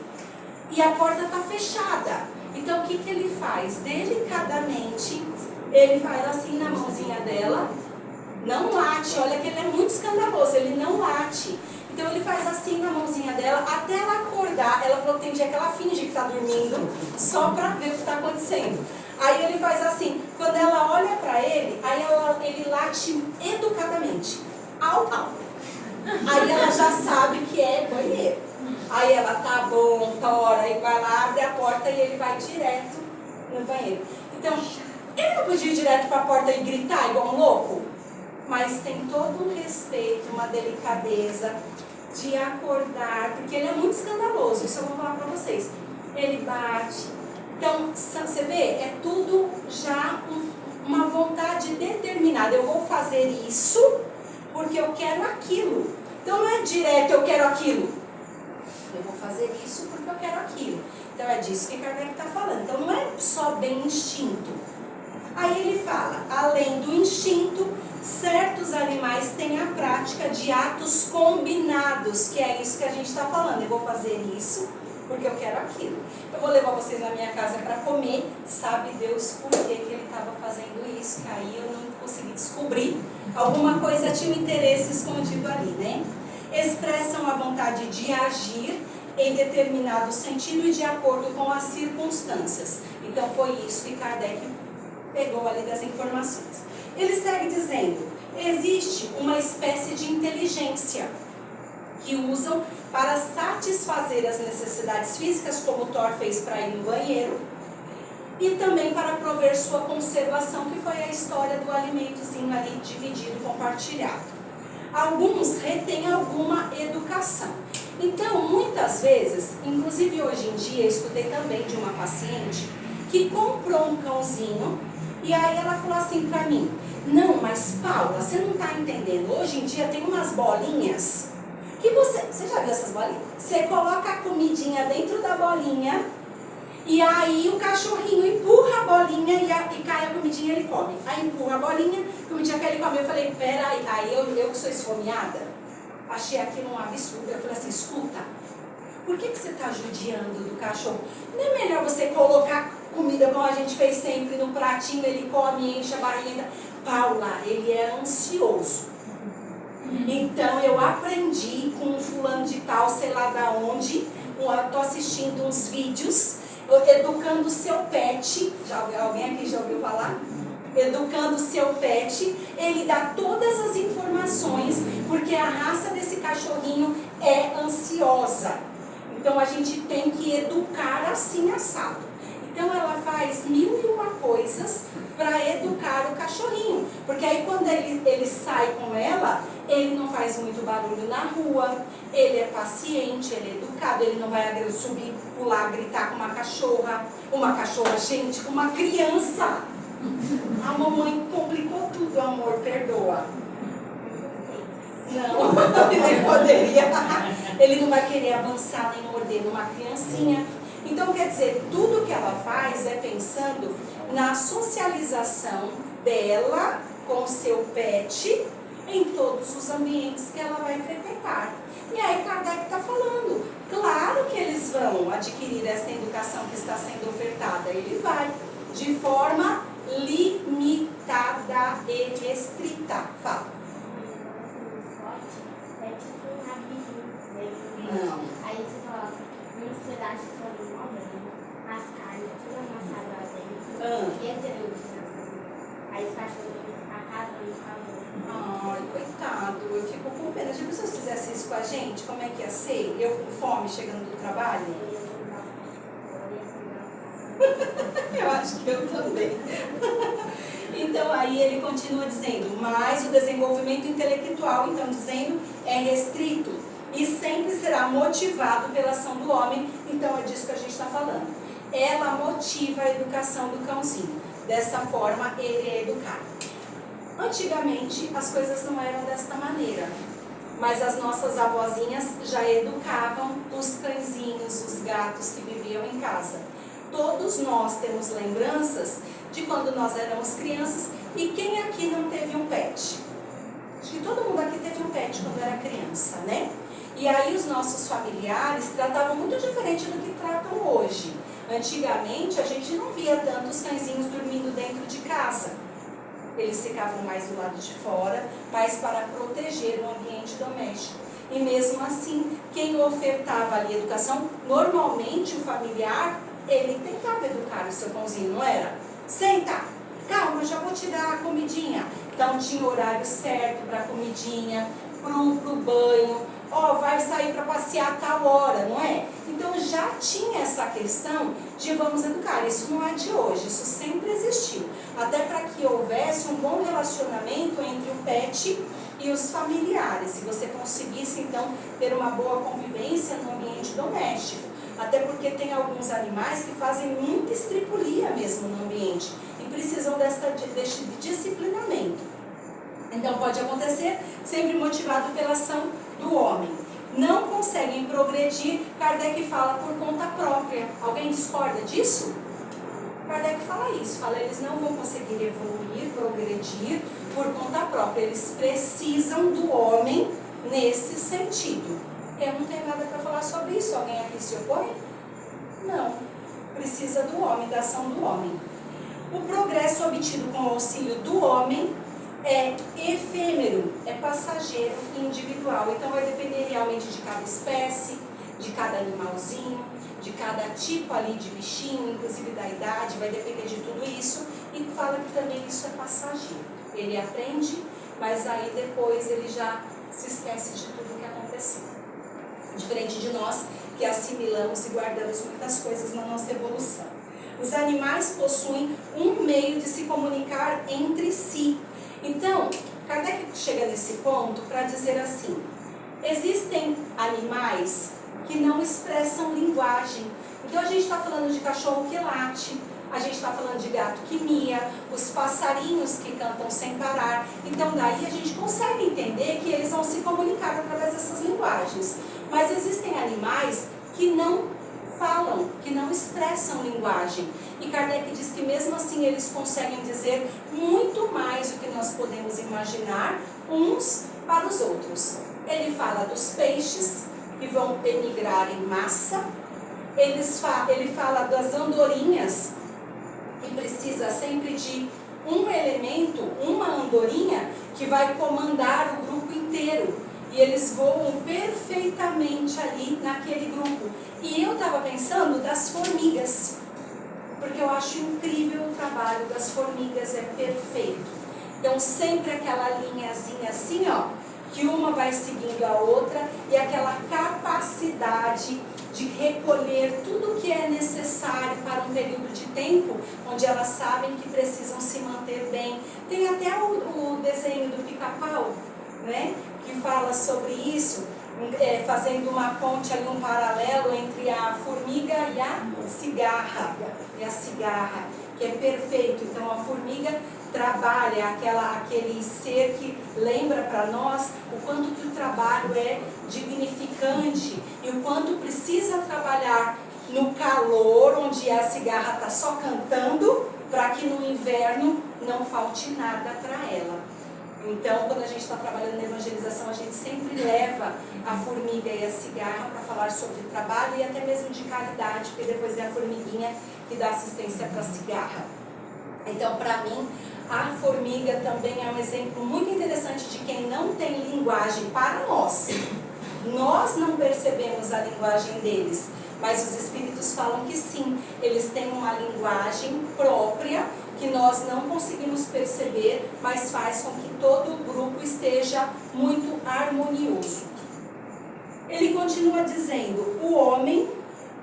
E a porta tá fechada. Então, o que que ele faz? Delicadamente, ele faz assim na mãozinha dela. Não late. Olha que ele é muito escandaloso. Ele não late. Então, ele faz assim na mãozinha dela até ela acordar. Ela falou que tem dia que ela finge que tá dormindo só para ver o que tá acontecendo. Aí ele faz assim. Quando ela olha para ele, aí ele late educadamente. Au, au. Aí ela já sabe que é banheiro. Aí ela, tá bom, tora, e vai lá, abre a porta e ele vai direto no banheiro. Então, ele não podia ir direto para a porta e gritar igual um louco, mas tem todo um respeito, uma delicadeza de acordar, porque ele é muito escandaloso, isso eu vou falar para vocês. Ele bate. Então, você vê, é tudo já uma vontade determinada. Eu vou fazer isso porque eu quero aquilo. Então, não é direto, eu quero aquilo. Eu vou fazer isso porque eu quero aquilo. Então é disso que Kardec está falando. Então não é só bem instinto. Aí ele fala, além do instinto, certos animais têm a prática de atos combinados, que é isso que a gente está falando. Eu vou fazer isso porque eu quero aquilo. Eu vou levar vocês na minha casa para comer, sabe Deus por que ele estava fazendo isso, que aí eu não consegui descobrir. Alguma coisa tinha um interesse escondido ali, né? Expressam a vontade de agir em determinado sentido e de acordo com as circunstâncias. Então foi isso que Kardec pegou ali das informações. Ele segue dizendo, existe uma espécie de inteligência que usam para satisfazer as necessidades físicas, como Thor fez para ir no banheiro, e também para prover sua conservação, que foi a história do alimentozinho ali dividido, compartilhado. Alguns retêm alguma educação. Então, muitas vezes, inclusive hoje em dia, eu escutei também de uma paciente que comprou um cãozinho e aí ela falou assim pra mim, não, mas Paula, você não tá entendendo, hoje em dia tem umas bolinhas que você já viu essas bolinhas? Você coloca a comidinha dentro da bolinha e aí o cachorrinho empurra a bolinha e cai a comidinha e ele come. Aí empurra a bolinha, a comidinha que ele come. Eu falei, peraí, aí eu que sou esfomeada, achei aquilo um absurdo. Eu falei assim, escuta, por que você está judiando do cachorro? Não é melhor você colocar comida como a gente fez sempre no pratinho, ele come, enche a barriga. Paula, ele é ansioso. Então eu aprendi com um fulano de tal, sei lá da onde, estou assistindo uns vídeos, educando o seu pet, alguém aqui já ouviu falar? Educando o seu pet, ele dá todas as informações, porque a raça desse cachorrinho é ansiosa. Então a gente tem que educar assim assado. Então ela faz 1001 coisas para educar o cachorrinho. Porque aí quando ele sai com ela, ele não faz muito barulho na rua, ele é paciente, ele é educado, ele não vai subir, pular, gritar com uma cachorra, gente, com uma criança. A mamãe complicou tudo, amor, perdoa. Não, ele poderia. Ele não vai querer avançar nem morder numa criancinha. Então, quer dizer, tudo que ela faz é pensando na socialização dela com o seu pet em todos os ambientes que ela vai frequentar. E aí Kardec está falando, claro que eles vão adquirir essa educação que está sendo ofertada. Ele vai, de forma limitada e restrita. Fala. Não. Aí você coloca uns pedaços de molho, as carnes, tudo amassado lá dentro. E é aí os cachorros acabam e falam. Ai, coitado, eu fico com pena. Se vocês fizessem isso com a gente, como é que ia ser? Eu com fome chegando do trabalho? Eu acho que eu também. Então aí ele continua dizendo, mas o desenvolvimento intelectual, então dizendo, é restrito e sempre será motivado pela ação do homem. Então é disso que a gente está falando. Ela motiva a educação do cãozinho. Dessa forma ele é educado. Antigamente as coisas não eram desta maneira, mas as nossas avózinhas já educavam os cãezinhos, os gatos que viviam em casa. Todos nós temos lembranças de quando nós éramos crianças. E quem aqui não teve um pet? Acho que todo mundo aqui teve um pet quando era criança, né? E aí os nossos familiares tratavam muito diferente do que tratam hoje. Antigamente a gente não via tantos cãezinhos dormindo dentro de casa. Eles ficavam mais do lado de fora, mas para proteger o ambiente doméstico. E mesmo assim, quem ofertava ali educação, normalmente o familiar, ele tentava educar o seu cãozinho, não era? Senta, calma, já vou te dar a comidinha. Então tinha horário certo para a comidinha, pro banho, vai sair para passear a tal hora, não é? Então já tinha essa questão de vamos educar. Isso não é de hoje, isso sempre existiu. Até para que houvesse um bom relacionamento entre o pet e os familiares. Se você conseguisse então ter uma boa convivência no ambiente doméstico. Até porque tem alguns animais que fazem muita estripulia mesmo no ambiente e precisam deste disciplinamento. Então pode acontecer, sempre motivado pela ação do homem. Não conseguem progredir, Kardec fala por conta própria. Alguém discorda disso? Kardec fala isso, fala eles não vão conseguir evoluir, progredir por conta própria. Eles precisam do homem nesse sentido. Eu não tenho nada para falar sobre isso. Alguém aqui se opõe? Não. Precisa do homem, da ação do homem. O progresso obtido com o auxílio do homem é efêmero, é passageiro e individual. Então vai depender realmente de cada espécie, de cada animalzinho, de cada tipo ali de bichinho, inclusive da idade, vai depender de tudo isso. E fala que também isso é passageiro. Ele aprende, mas aí depois ele já se esquece de tudo o que aconteceu. Diferente de nós, que assimilamos e guardamos muitas coisas na nossa evolução. Os animais possuem um meio de se comunicar entre si. Então, Kardec chega nesse ponto para dizer assim, existem animais que não expressam linguagem. Então a gente está falando de cachorro que late, a gente está falando de gato que mia, os passarinhos que cantam sem parar. Então daí a gente consegue entender que eles vão se comunicar através dessas linguagens. Mas existem animais que não falam, que não expressam linguagem. E Kardec diz que mesmo assim eles conseguem dizer muito mais do que nós podemos imaginar uns para os outros. Ele fala dos peixes que vão emigrar em massa. Ele fala das andorinhas, que precisa sempre de um elemento, uma andorinha, que vai comandar o grupo inteiro. E eles voam perfeitamente ali naquele grupo. E eu estava pensando das formigas, porque eu acho incrível o trabalho das formigas, é perfeito. Então sempre aquela linhazinha assim, ó, que uma vai seguindo a outra, e aquela capacidade de recolher tudo o que é necessário para um período de tempo, onde elas sabem que precisam se manter bem. Tem até o desenho do Pica-Pau, né, que fala sobre isso, fazendo uma ponte ali, um paralelo entre a formiga e a cigarra, que é perfeito. Então a formiga trabalha aquele ser que lembra para nós o quanto que o trabalho é dignificante e o quanto precisa trabalhar no calor, onde a cigarra está só cantando, para que no inverno não falte nada para ela. Então, quando a gente está trabalhando na evangelização, a gente sempre leva a formiga e a cigarra para falar sobre trabalho e até mesmo de caridade, porque depois é a formiguinha que dá assistência para a cigarra. Então, para mim, a formiga também é um exemplo muito interessante de quem não tem linguagem para nós. Nós não percebemos a linguagem deles, mas os espíritos falam que sim, eles têm uma linguagem própria que nós não conseguimos perceber, mas faz com que todo o grupo esteja muito harmonioso. Ele continua dizendo, o homem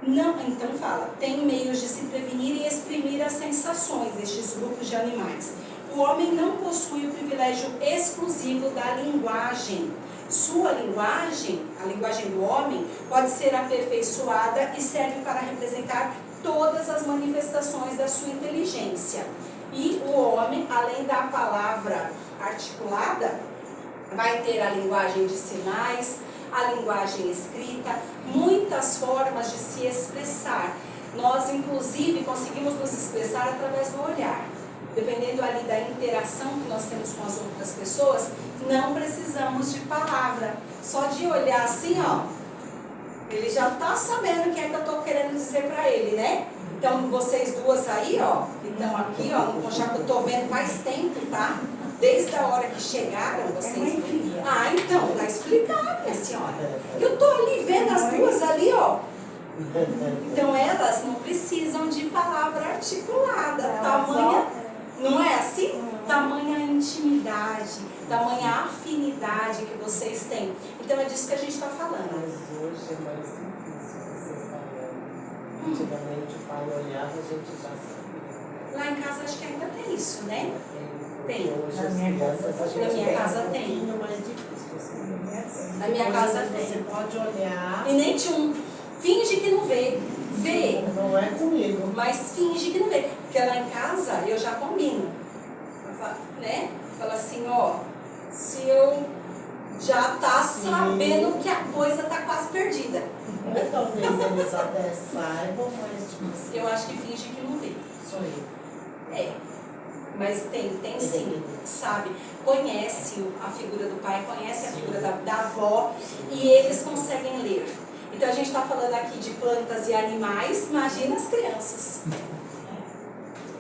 não, então fala, tem meios de se prevenir e exprimir as sensações destes grupos de animais. O homem não possui o privilégio exclusivo da linguagem. Sua linguagem, a linguagem do homem, pode ser aperfeiçoada e serve para representar todas as manifestações da sua inteligência. E o homem, além da palavra articulada, vai ter a linguagem de sinais, a linguagem escrita, muitas formas de se expressar. Nós, inclusive, conseguimos nos expressar através do olhar. Dependendo ali da interação que nós temos com as outras pessoas, não precisamos de palavra. Só de olhar assim, ó, ele já está sabendo o que é que eu estou querendo dizer para ele, né? Então, vocês duas aí, ó, que estão aqui, ó, no Conchá, que eu estou vendo faz tempo, tá? Desde a hora que chegaram, vocês... Ah, então, tá explicado, minha senhora. Eu estou ali vendo as duas ali, ó. Então, elas não precisam de palavra articulada, tamanha... Não é assim? Tamanha intimidade, tamanha afinidade que vocês têm. Então é disso que a gente está falando. Mas hoje é mais difícil você falando. Antigamente o pai olhava, a gente já sabia. Lá em casa acho que ainda tem isso, né? Tem. Hoje Na as minha crianças, a gente Na minha casa um tem. pouquinho mais difícil assim. Na minha casa Hoje tem. Você pode olhar. E nem tchum. Finge que não vê. Vê. Não é comigo. Mas finge que não vê. Porque lá em casa eu já combino. Né? Fala assim, ó. Se eu já tá sabendo que a coisa tá quase perdida. Ou talvez eles até saibam, mas tipo assim, Eu acho que finge que não vê. sou eu. É. Mas tem sim, sabe? Conhece a figura do pai, conhece a figura da avó e eles conseguem ler. Então a gente está falando aqui de plantas e animais, imagina as crianças.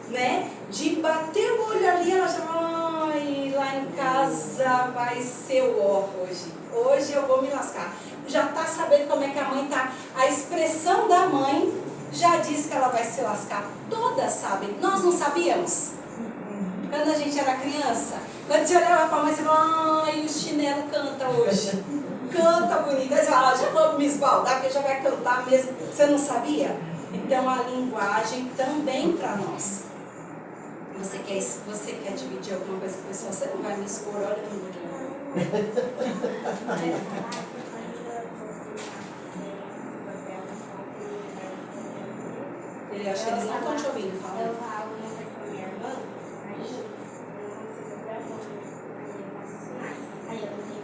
Né? De bater o olho ali, ela já, ai, lá em casa vai ser o ó hoje. Hoje eu vou me lascar. Já tá sabendo como é que a mãe tá. A expressão da mãe já diz que ela vai se lascar. Todas sabem. Nós não sabíamos? Quando a gente era criança, quando você olhava pra mãe, você falava, ai, o chinelo canta hoje. Canta bonito. Aí você fala, já vou me esbaldar, porque já vai cantar mesmo. Você não sabia? Então a linguagem também para nós. Você quer dividir alguma coisa com a pessoa? Você não vai me expor, olha no olho. Eu acho que eles não estão te ouvindo, fala. Eu falo uma coisa com a minha irmã, aí eu faço sinais. Aí eu não entendi.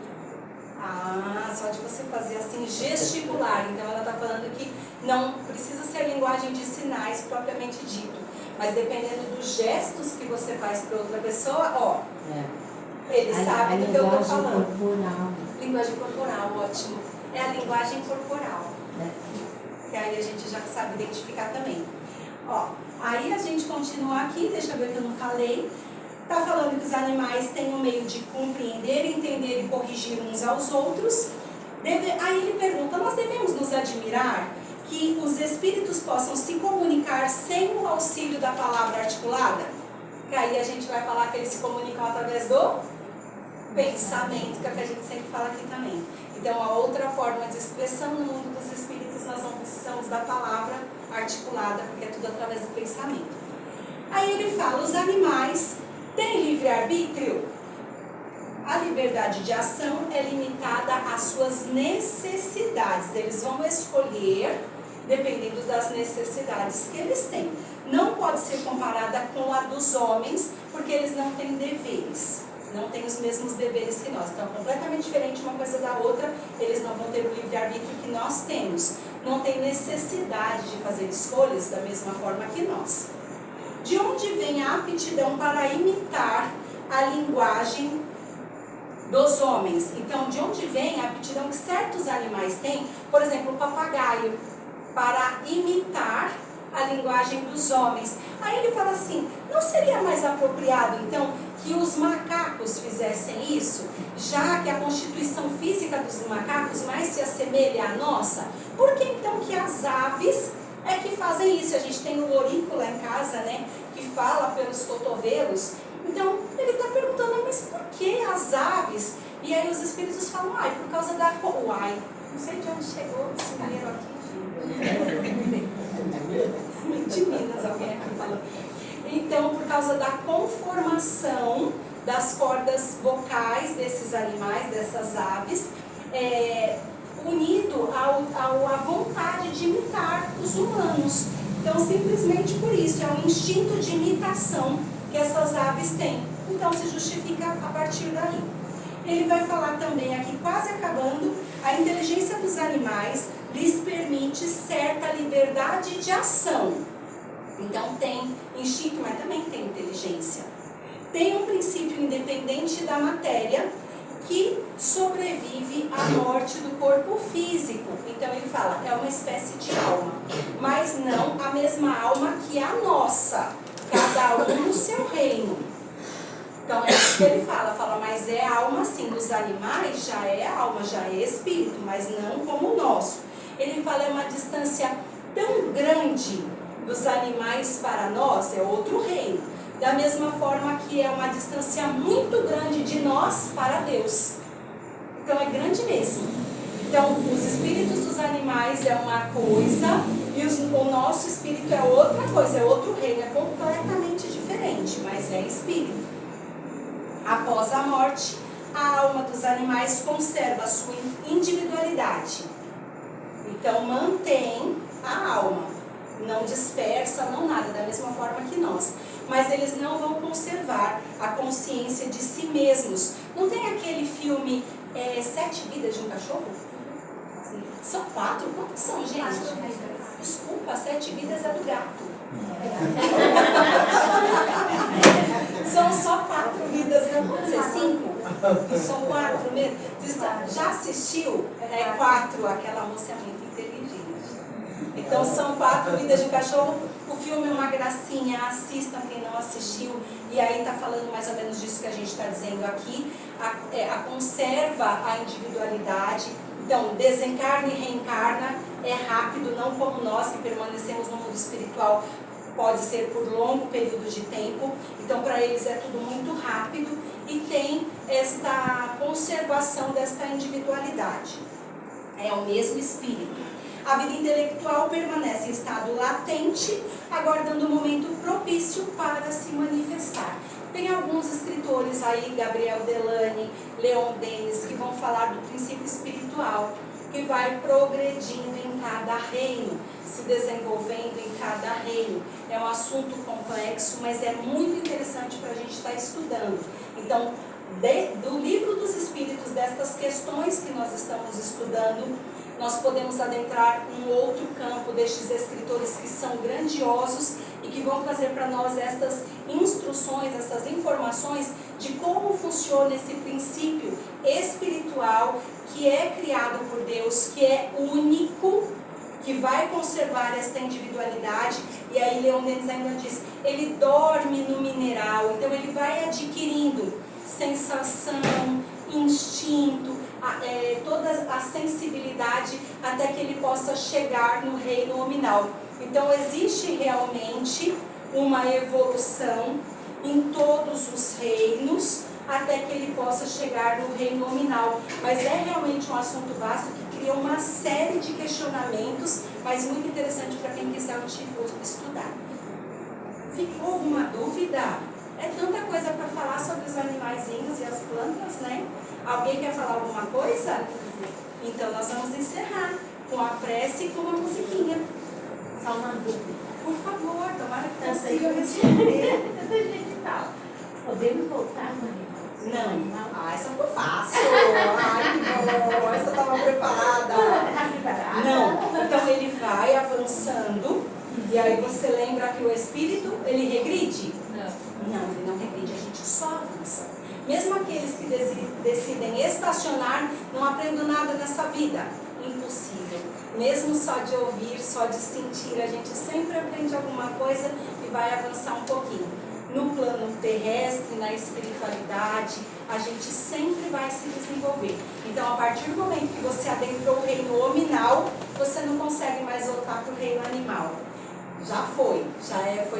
Ah, só de você fazer assim, gesticular. Então ela está falando que não precisa ser linguagem de sinais propriamente dito. Mas dependendo dos gestos que você faz para outra pessoa, ó, eles sabem do que eu estou falando. Corporal. Linguagem corporal, ótimo. É a linguagem corporal. Que aí a gente já sabe identificar também. Ó, aí a gente continua aqui, deixa eu ver que eu não falei. Está falando que os animais têm um meio de compreender, entender e corrigir uns aos outros. Aí ele pergunta, nós devemos nos admirar que os espíritos possam se comunicar sem o auxílio da palavra articulada? Que aí a gente vai falar que eles se comunicam através do pensamento, que é o que a gente sempre fala aqui também. Então, a outra forma de expressão no mundo dos espíritos, nós não precisamos da palavra articulada, porque é tudo através do pensamento. Aí ele fala, os animais têm livre-arbítrio? A liberdade de ação é limitada às suas necessidades. Eles vão escolher dependendo das necessidades que eles têm. Não pode ser comparada com a dos homens, porque eles não têm deveres. Não têm os mesmos deveres que nós. Então, completamente diferente uma coisa da outra. Eles não vão ter o livre-arbítrio que nós temos. Não tem necessidade de fazer escolhas da mesma forma que nós. De onde vem a aptidão para imitar a linguagem dos homens? Então, de onde vem a aptidão que certos animais têm? Por exemplo, o papagaio, para imitar a linguagem dos homens. Aí ele fala assim, não seria mais apropriado, então, que os macacos fizessem isso? Já que a constituição física dos macacos mais se assemelha à nossa, por que então que as aves é que fazem isso? A gente tem o loríco lá em casa, né, que fala pelos cotovelos. Então, ele está perguntando, mas por que as aves? E aí os espíritos falam, ai, por causa da... Uai, não sei de onde chegou esse mineiro aqui. De Minas, alguém aqui falou. Então, por causa da conformação das cordas vocais desses animais, dessas aves, unido à vontade de imitar os humanos. Então, simplesmente por isso, é um instinto de imitação que essas aves têm. Então, se justifica a partir daí. Ele vai falar também aqui, quase acabando, a inteligência dos animais lhes permite certa liberdade de ação. Então tem instinto, mas também tem inteligência. Tem um princípio independente da matéria que sobrevive à morte do corpo físico. Então ele fala, é uma espécie de alma, mas não a mesma alma que a nossa, cada um no seu reino. Então é isso que ele fala, mas é alma sim, dos animais já é alma, já é espírito, mas não como o nosso. Ele fala, é uma distância tão grande dos animais para nós, é outro reino. Da mesma forma que é uma distância muito grande de nós para Deus. Então é grande mesmo. Então os espíritos dos animais é uma coisa e o nosso espírito é outra coisa, é outro reino, é completamente diferente, mas é espírito. Após a morte, a alma dos animais conserva a sua individualidade. Então mantém a alma, não dispersa, não nada, da mesma forma que nós. Mas eles não vão conservar a consciência de si mesmos. Não tem aquele filme 7 Vidas de um Cachorro? São 4? Quantas são, gente? Desculpa, 7 vidas é do gato. São só 4 vidas, não pode ser 5? São 4 mesmo. Já assistiu? É 4, aquela moça é muito inteligente. Então são 4 vidas de um cachorro. O filme é uma gracinha, assistam quem não assistiu. E aí está falando mais ou menos disso que a gente está dizendo aqui. Conserva a individualidade. Então, desencarna e reencarna é rápido, não como nós que permanecemos no mundo espiritual, pode ser por longo período de tempo. Então, para eles é tudo muito rápido e tem esta conservação desta individualidade. É o mesmo espírito. A vida intelectual permanece em estado latente, aguardando o momento propício para se manifestar. Tem alguns escritores aí, Gabriel Delany, Leon Denis, que vão falar do princípio espiritual, que vai progredindo em cada reino, se desenvolvendo em cada reino. É um assunto complexo, mas é muito interessante para a gente estar estudando. Então, do livro dos Espíritos, destas questões que nós estamos estudando, nós podemos adentrar um outro campo destes escritores que são grandiosos e que vão trazer para nós estas instruções, essas informações de como funciona esse princípio espiritual que é criado por Deus, que é único, que vai conservar esta individualidade. E aí Leon Denis ainda diz, ele dorme no mineral, então ele vai adquirindo sensação, instinto, toda a sensibilidade até que ele possa chegar no reino nominal. Então existe realmente uma evolução em todos os reinos até que ele possa chegar no reino nominal. Mas é realmente um assunto vasto que cria uma série de questionamentos, mas muito interessante para quem quiser estudar. Ficou alguma dúvida? É tanta coisa para falar sobre os animaizinhos e as plantas, né? Alguém quer falar alguma coisa? Então nós vamos encerrar com a prece e com uma musiquinha. Só uma dúvida. Por favor, tomara que Eu sei consiga que responder. eu tô genital. Podemos voltar, Maria? Não. Essa ficou fácil. Ai, que bom. Essa estava preparada. Tá preparada? Não. Então ele vai avançando e aí você lembra que o espírito, ele regride? Não, ele não regride, a gente só avança. Mesmo aqueles que decidem estacionar, não aprendem nada nessa vida. Impossível. Mesmo só de ouvir, só de sentir, a gente sempre aprende alguma coisa e vai avançar um pouquinho. No plano terrestre, na espiritualidade, a gente sempre vai se desenvolver. Então, a partir do momento que você adentrou o reino nominal, você não consegue mais voltar para o reino animal. Já foi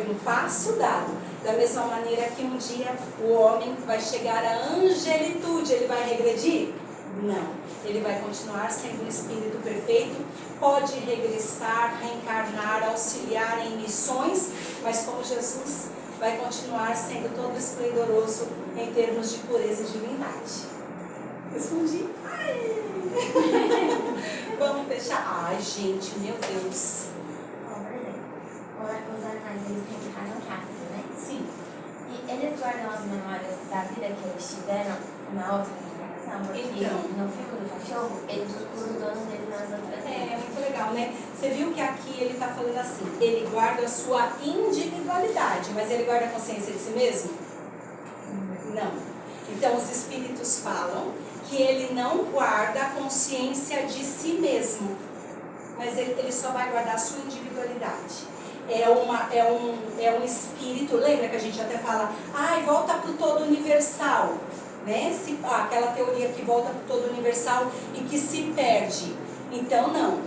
no passo dado. Da mesma maneira que um dia o homem vai chegar à angelitude, ele vai regredir? Não. Ele vai continuar sendo um espírito perfeito, pode regressar, reencarnar, auxiliar em missões, mas como Jesus vai continuar sendo todo esplendoroso em termos de pureza e divindade. Respondi? Ai. Vamos fechar. Ai, gente, meu Deus. Os animais, eles reencarnam rápido, né? Sim. E eles guardam as memórias da vida que eles tiveram na outra reencarnação, porque Então. no fico do cachorro, eles procuram o dono dele nas outras É vidas. muito legal, né? Você viu que aqui ele está falando assim, ele guarda a sua individualidade, mas ele guarda a consciência de si mesmo? Não. Então os espíritos falam que ele não guarda a consciência de si mesmo, mas ele só vai guardar a sua individualidade. É um espírito, lembra que a gente até fala, volta para o todo universal, né? Aquela teoria que volta para o todo universal e que se perde. Então não,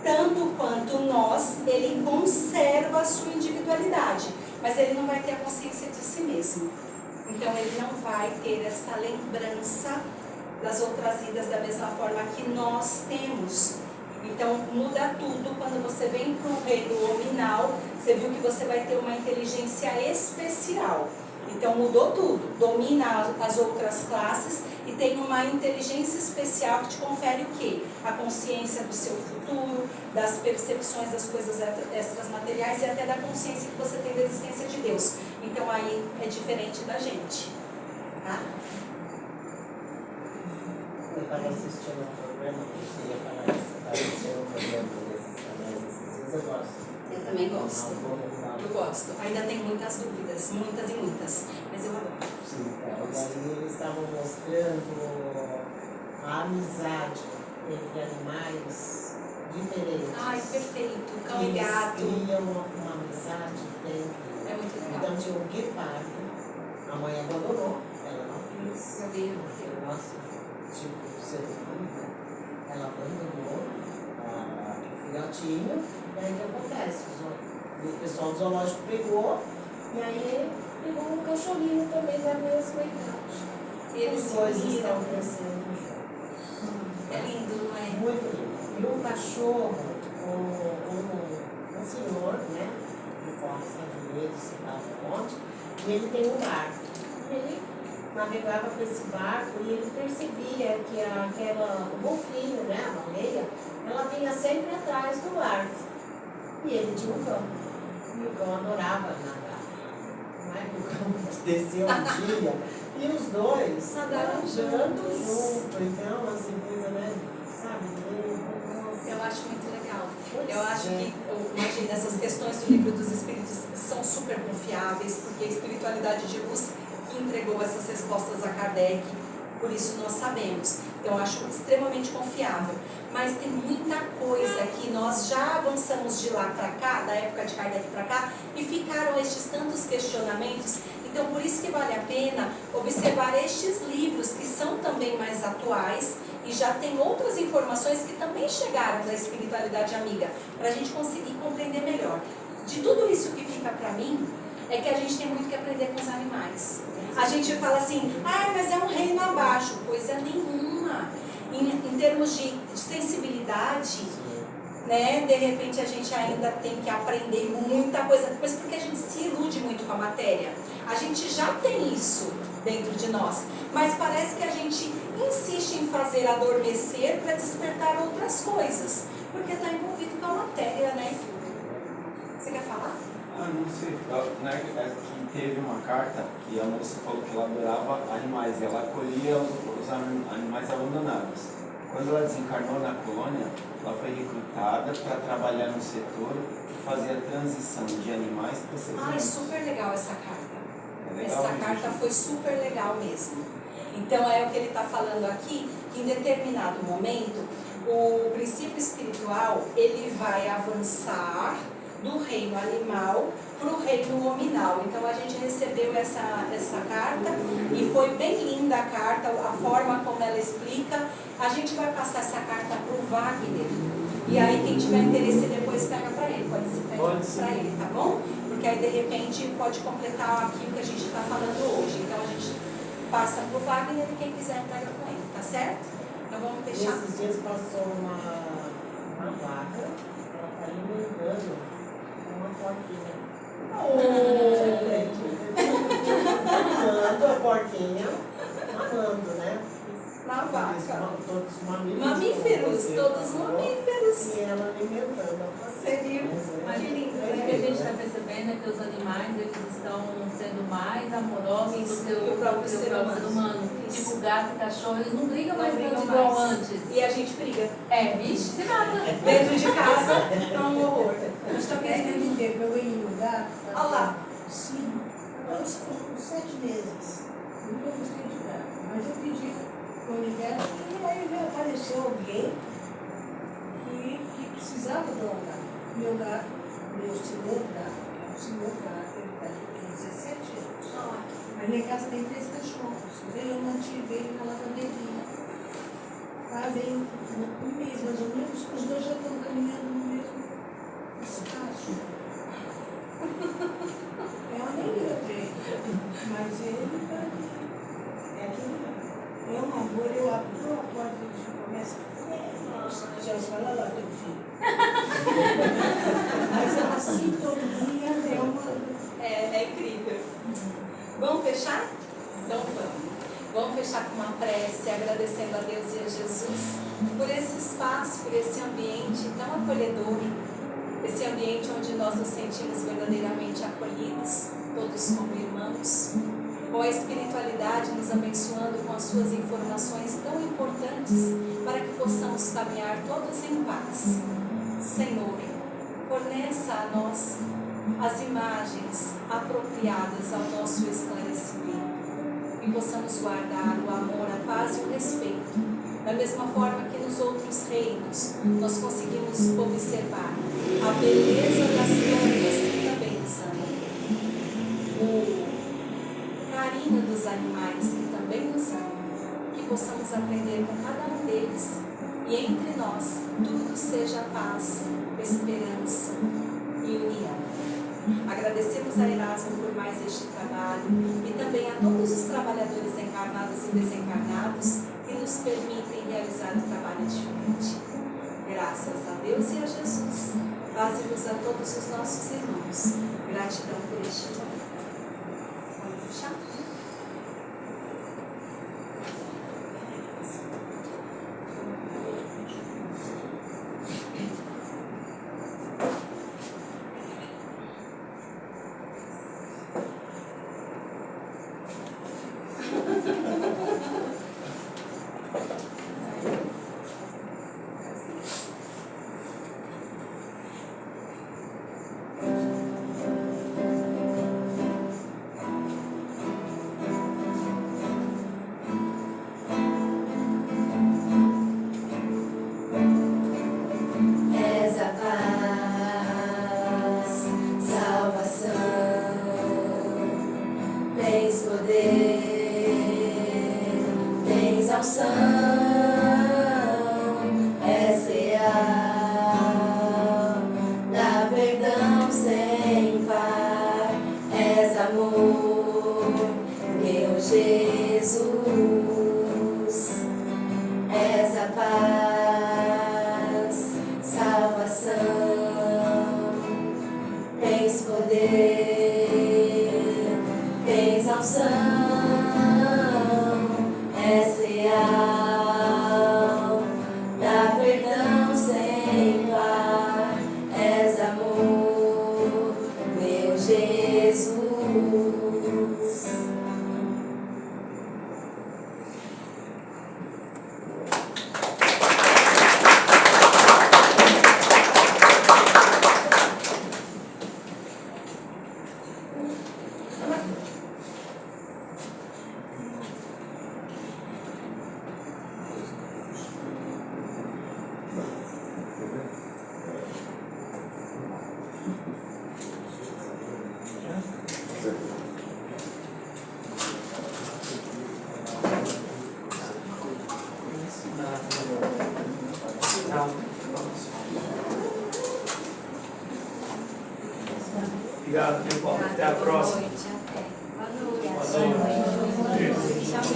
tanto quanto nós, ele conserva a sua individualidade, mas ele não vai ter a consciência de si mesmo. Então ele não vai ter essa lembrança das outras vidas da mesma forma que nós temos. Então muda tudo quando você vem para o reino nominal. Você viu que você vai ter uma inteligência especial. Então mudou tudo, domina as outras classes e tem uma inteligência especial que te confere o quê? A consciência do seu futuro, das percepções das coisas extramateriais e até da consciência que você tem da existência de Deus. Então aí é diferente da gente, tá? Eu estava assistindo um programa que ia falar isso, estava assistindo um programa desses mas às vezes eu gosto. Eu também gosto. Não, vou revelar. Eu gosto. Ainda tem muitas dúvidas, muitas e muitas. Mas eu adoro. Sim, e aí eles estavam mostrando a amizade entre animais diferentes. Ai, perfeito. Cão e Eles gato. criam uma amizade incrível. É muito legal. Então tinha um guepardo, a mãe abandonou, ela não quis. Eu vi. Nossa, tipo, ser humano, né? Ela abandonou o filhotinho, e aí o que acontece? O pessoal do zoológico pegou, e aí pegou um cachorrinho também da mesma idade. Eles Os se dois uniram. estão crescendo juntos. É lindo, não é? Muito lindo. E um cachorro, um senhor, né? Que corre nos Estados Unidos, sei lá onde, e ele tem um barco. E ele navegava com esse barco e ele percebia que o golfinho, né? A baleia, ela vinha sempre atrás do barco. E ele tinha um cão. E o cão adorava nadar. Não é que o cão desceu um dia e os dois Nadaram nadando juntos. junto. Então, assim, coisa, né? Sabe? Eu acho muito legal. Pois Eu acho é. que, imagina, essas questões do livro dos Espíritos são super confiáveis, porque a espiritualidade de luz que entregou essas respostas a Kardec, por isso nós sabemos. Então, eu acho extremamente confiável. Mas tem muita coisa que nós já avançamos de lá para cá, da época de Kardec para cá, e ficaram estes tantos questionamentos. Então, por isso que vale a pena observar estes livros, que são também mais atuais, e já tem outras informações que também chegaram da espiritualidade amiga, para a gente conseguir compreender melhor. De tudo isso que fica para mim, é que a gente tem muito que aprender com os animais. A gente fala assim, mas é um reino abaixo. Coisa nenhuma. Em termos de sensibilidade, né? De repente a gente ainda tem que aprender muita coisa, mas porque a gente se ilude muito com a matéria. A gente já tem isso dentro de nós, mas parece que a gente insiste em fazer adormecer para despertar outras coisas, porque está envolvido com a matéria, né? Você quer falar? Não sei. Né, que teve uma carta que a moça falou que ela adorava animais e ela acolhia os animais abandonados. Quando ela desencarnou na colônia, ela foi recrutada para trabalhar no setor que fazia a transição de animais para seres humanos. Super legal essa carta. É legal, Essa carta foi super legal mesmo. Então é o que ele está falando aqui, que em determinado momento o princípio espiritual ele vai avançar do reino animal para o reino hominal. Então a gente recebeu essa carta e foi bem linda a carta, a forma como ela explica. A gente vai passar essa carta para o Wagner. E aí quem tiver interesse depois pega para ele, pode ser para ele, tá bom? Porque aí de repente pode completar aquilo que a gente está falando hoje. Então a gente passa para o Wagner e quem quiser pega com ele, tá certo? Então vamos E fechar. esses dias passou uma vaca, ela está alimentando uma porquinha. Amando a porquinha, amando, né? Na vaca. Todos mamíferos. Mamíferos, todos mamíferos. E ela alimentando a porquinha. Você viu? Mas Que lindo, O né? que a gente está percebendo é que os animais eles estão sendo mais amorosos Isso, do que do o próprio próprio ser ser humano. humano. Isso. Tipo gato e cachorro, eles não brigam Não mais brigam tanto igual mais. antes. E a gente briga. Vixe, se mata. Dentro de casa é um horror. A gente tá Querendo querendo. entender que eu ganhei um gato. Olha lá. Sim. Agora estão com 7 meses. Nunca gostei de gato. Mas eu pedi para o universo e aí veio apareceu alguém que precisava de um gato. Meu gato, meu senhor gato, ele tem 17 anos. Mas minha casa tem 3 cachorros. Eu mantive ele na lavanderia. Fazem um mês mais ou menos, os dois já estão caminhando no mesmo espaço. É uma alegria dele. Mas ele é aquilo lá. É um amor, eu abro a porta e ele já começa. Nossa, já fala lá, teu filho. Mas é uma sintonia, é uma. É incrível. Vamos fechar? Então vamos. Vamos fechar com uma prece, agradecendo a Deus e a Jesus por esse espaço, por esse ambiente tão acolhedor, esse ambiente onde nós nos sentimos verdadeiramente acolhidos, todos como irmãos, ou a espiritualidade nos abençoando com as suas informações tão importantes para que possamos caminhar todos em paz. Senhor, forneça a nós as imagens apropriadas ao nosso esclarecimento e possamos guardar o amor, a paz e o respeito, da mesma forma que nos outros reinos nós conseguimos observar a beleza das plantas que também nos amam, o carinho dos animais que também nos amam, que possamos aprender com cada um deles e entre nós tudo seja paz, esperança e união. Agradecemos a Erasmo por mais este trabalho e também a todos os trabalhadores encarnados e desencarnados que nos permitem realizar um trabalho diferente. Graças a Deus e a Jesus, paz e luz a todos os nossos irmãos. Gratidão por este momento. Vamos fechar? Obrigado, pessoal. Até a próxima. Boa noite. Boa noite.